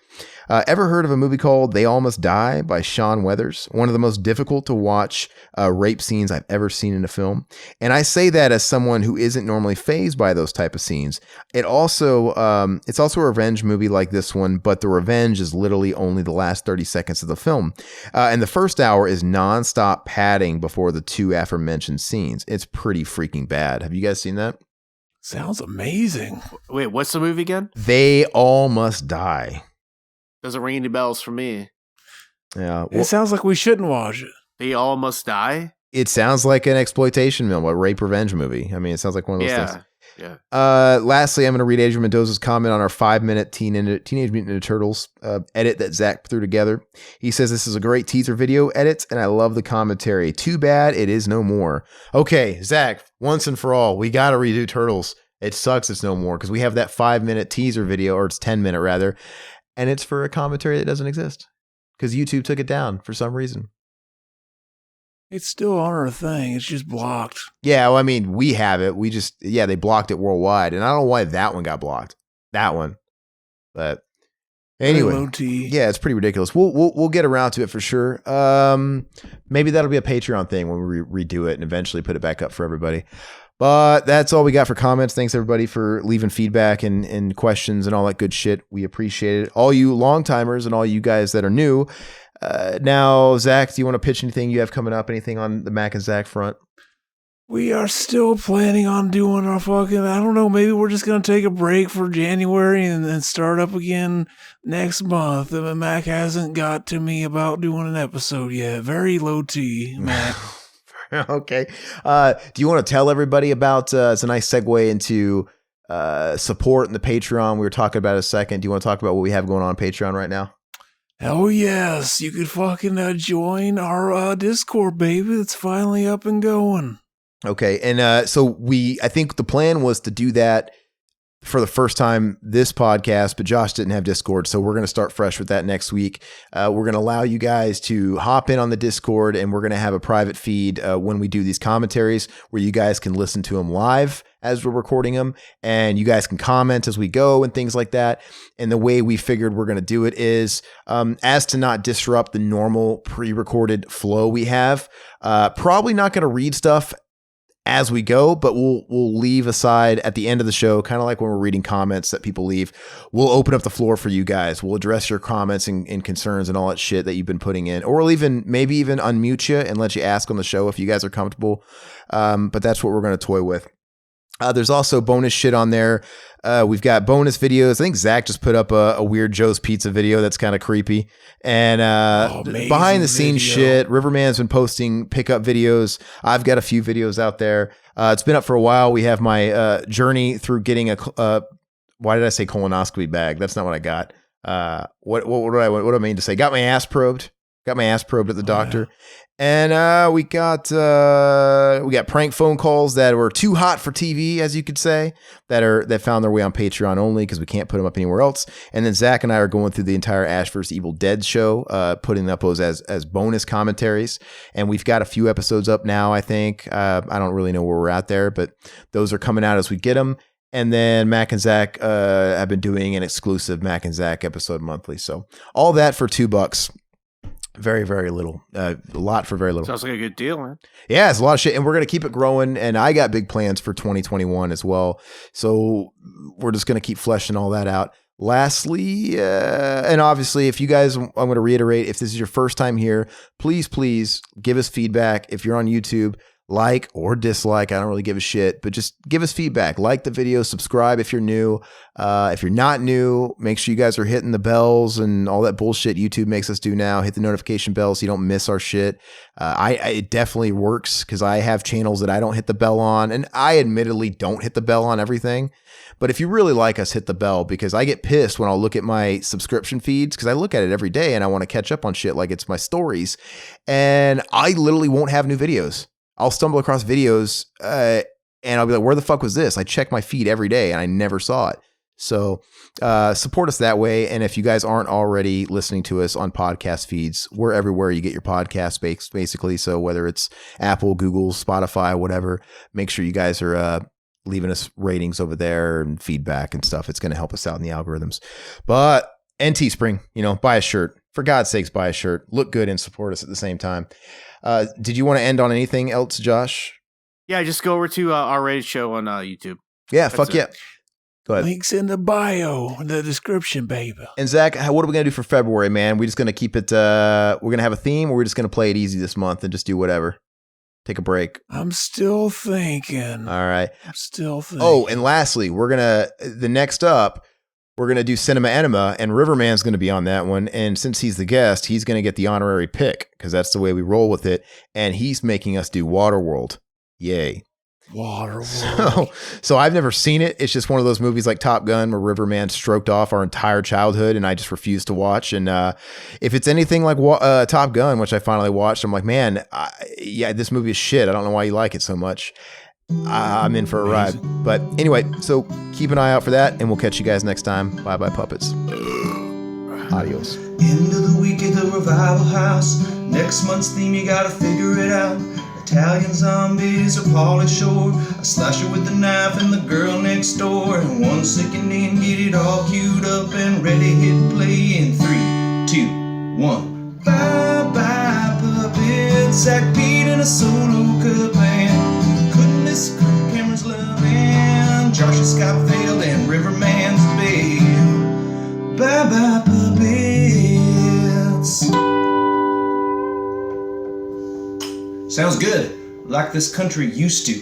Ever heard of a movie called They All Must Die by Sean Weathers? One of the most difficult to watch rape scenes I've ever seen in a film. And I say that as someone who isn't normally fazed by those type of scenes. It's also a revenge movie like this one, but the revenge is literally only the last 30 seconds of the film. And the first hour is nonstop padding before the two aforementioned scenes. It's pretty freaking bad. Have you guys seen that? Sounds amazing. Wait, what's the movie again? They All Must Die. Doesn't ring any bells for me. Yeah, It sounds like we shouldn't watch it. They all must die? it sounds like an exploitation film, a rape revenge movie. I mean, it sounds like one of those things. Yeah. Lastly, I'm going to read Adrian Mendoza's comment on our 5-minute Teenage Mutant Ninja Turtles edit that Zach threw together. He says, this is a great teaser video edit, and I love the commentary. Too bad it is no more. Okay, Zach, once and for all, we got to redo Turtles. It sucks it's no more because we have that 5-minute teaser video, or it's 10-minute rather, and it's for a commentary that doesn't exist because YouTube took it down for some reason. It's still on our thing. It's just blocked. Yeah, well, I mean, we have it. They blocked it worldwide. And I don't know why that one got blocked. That one. But anyway. Low T. Yeah, it's pretty ridiculous. We'll get around to it for sure. Maybe that'll be a Patreon thing when we redo it and eventually put it back up for everybody. But that's all we got for comments. Thanks, everybody, for leaving feedback and questions and all that good shit. We appreciate it. All you long-timers and all you guys that are new. Now, Zach, do you want to pitch anything you have coming up? Anything on the Mac and Zach front? We are still planning on doing our I don't know, maybe we're just going to take a break for January and then start up again next month. The Mac hasn't got to me about doing an episode yet. Very low T, Mac. Okay. Do you want to tell everybody about, it's a nice segue into support in the Patreon. We were talking about it a second. Do you want to talk about what we have going on Patreon right now? Oh, yes. You could join our Discord, baby. It's finally up and going. Okay. And so I think the plan was to do that for the first time this podcast, but Josh didn't have Discord. So we're going to start fresh with that next week. We're going to allow you guys to hop in on the Discord, and we're going to have a private feed when we do these commentaries where you guys can listen to them live as we're recording them, and you guys can comment as we go and things like that. And the way we figured we're going to do it is as to not disrupt the normal pre-recorded flow we have. Probably not going to read stuff as we go, but we'll leave aside at the end of the show, kind of like when we're reading comments that people leave. We'll open up the floor for you guys. We'll address your comments and concerns and all that shit that you've been putting in, or we'll maybe even unmute you and let you ask on the show if you guys are comfortable. But that's what we're going to toy with. There's also bonus shit on there. We've got bonus videos. I think Zach just put up a weird Joe's Pizza video that's kind of creepy. And behind the scenes shit. Riverman's been posting pickup videos. I've got a few videos out there. It's been up for a while. We have my journey through getting why did I say colonoscopy bag? That's not what I got. What do I mean to say? Got my ass probed. Got my ass probed at the doctor. Yeah. And we got prank phone calls that were too hot for TV, as you could say, that found their way on Patreon only because we can't put them up anywhere else. And then Zach and I are going through the entire Ash vs. Evil Dead show, putting up those as bonus commentaries. And we've got a few episodes up now, I think. I don't really know where we're at there, but those are coming out as we get them. And then Mac and Zach have been doing an exclusive Mac and Zach episode monthly. So all that for $2. Very, very little. A lot for very little. Sounds like a good deal, man. Yeah, it's a lot of shit. And we're going to keep it growing. And I got big plans for 2021 as well. So we're just going to keep fleshing all that out. Lastly, and obviously, if you guys, I'm going to reiterate, if this is your first time here, please give us feedback. If you're on YouTube, like or dislike, I don't really give a shit, but just give us feedback. Like the video, subscribe if you're new. If you're not new, make sure you guys are hitting the bells and all that bullshit YouTube makes us do now. Hit the notification bell so you don't miss our shit. It definitely works because I have channels that I don't hit the bell on, and I admittedly don't hit the bell on everything. But if you really like us, hit the bell, because I get pissed when I'll look at my subscription feeds, because I look at it every day and I want to catch up on shit like it's my stories, and I literally won't have new videos. I'll stumble across videos and I'll be like, where the fuck was this? I check my feed every day and I never saw it. So support us that way. And if you guys aren't already listening to us on podcast feeds, we're everywhere you get your podcast basically. So whether it's Apple, Google, Spotify, whatever, make sure you guys are leaving us ratings over there and feedback and stuff. It's going to help us out in the algorithms. But And Teespring, buy a shirt. For God's sakes, buy a shirt. Look good and support us at the same time. Did you want to end on anything else, Josh? Yeah, just go over to our Rated Show on YouTube. Yeah, fuck yeah. Go ahead. Links in the bio, in the description, baby. And Zach, what are we going to do for February, man? We just going to keep it, we're going to have a theme, or we're just going to play it easy this month and just do whatever? Take a break. I'm still thinking. All right. Oh, and lastly, next up, we're going to do Cinema Enema, and Riverman's going to be on that one. And since he's the guest, he's going to get the honorary pick, because that's the way we roll with it. And he's making us do Waterworld. Yay. Waterworld. So I've never seen it. It's just one of those movies like Top Gun where Riverman stroked off our entire childhood and I just refused to watch. And if it's anything like Top Gun, which I finally watched, I'm like, man, this movie is shit. I don't know why you like it so much. I'm in for a ride. But anyway, so keep an eye out for that, and we'll catch you guys next time. Bye-bye, puppets. Adios. End of the week at the Revival House. Next month's theme, you gotta figure it out. Italian zombies or Pauly Shore, a slasher with a knife and the girl next door, and 1 second in, get it all queued up and ready, hit play in 3, 2, 1. Bye bye puppets, Zach Pete and a solo cut band. Couldn't this camera's loving, Josh's Scott failed and Riverman's bail. Bye bye puppets. Sounds good, like this country used to.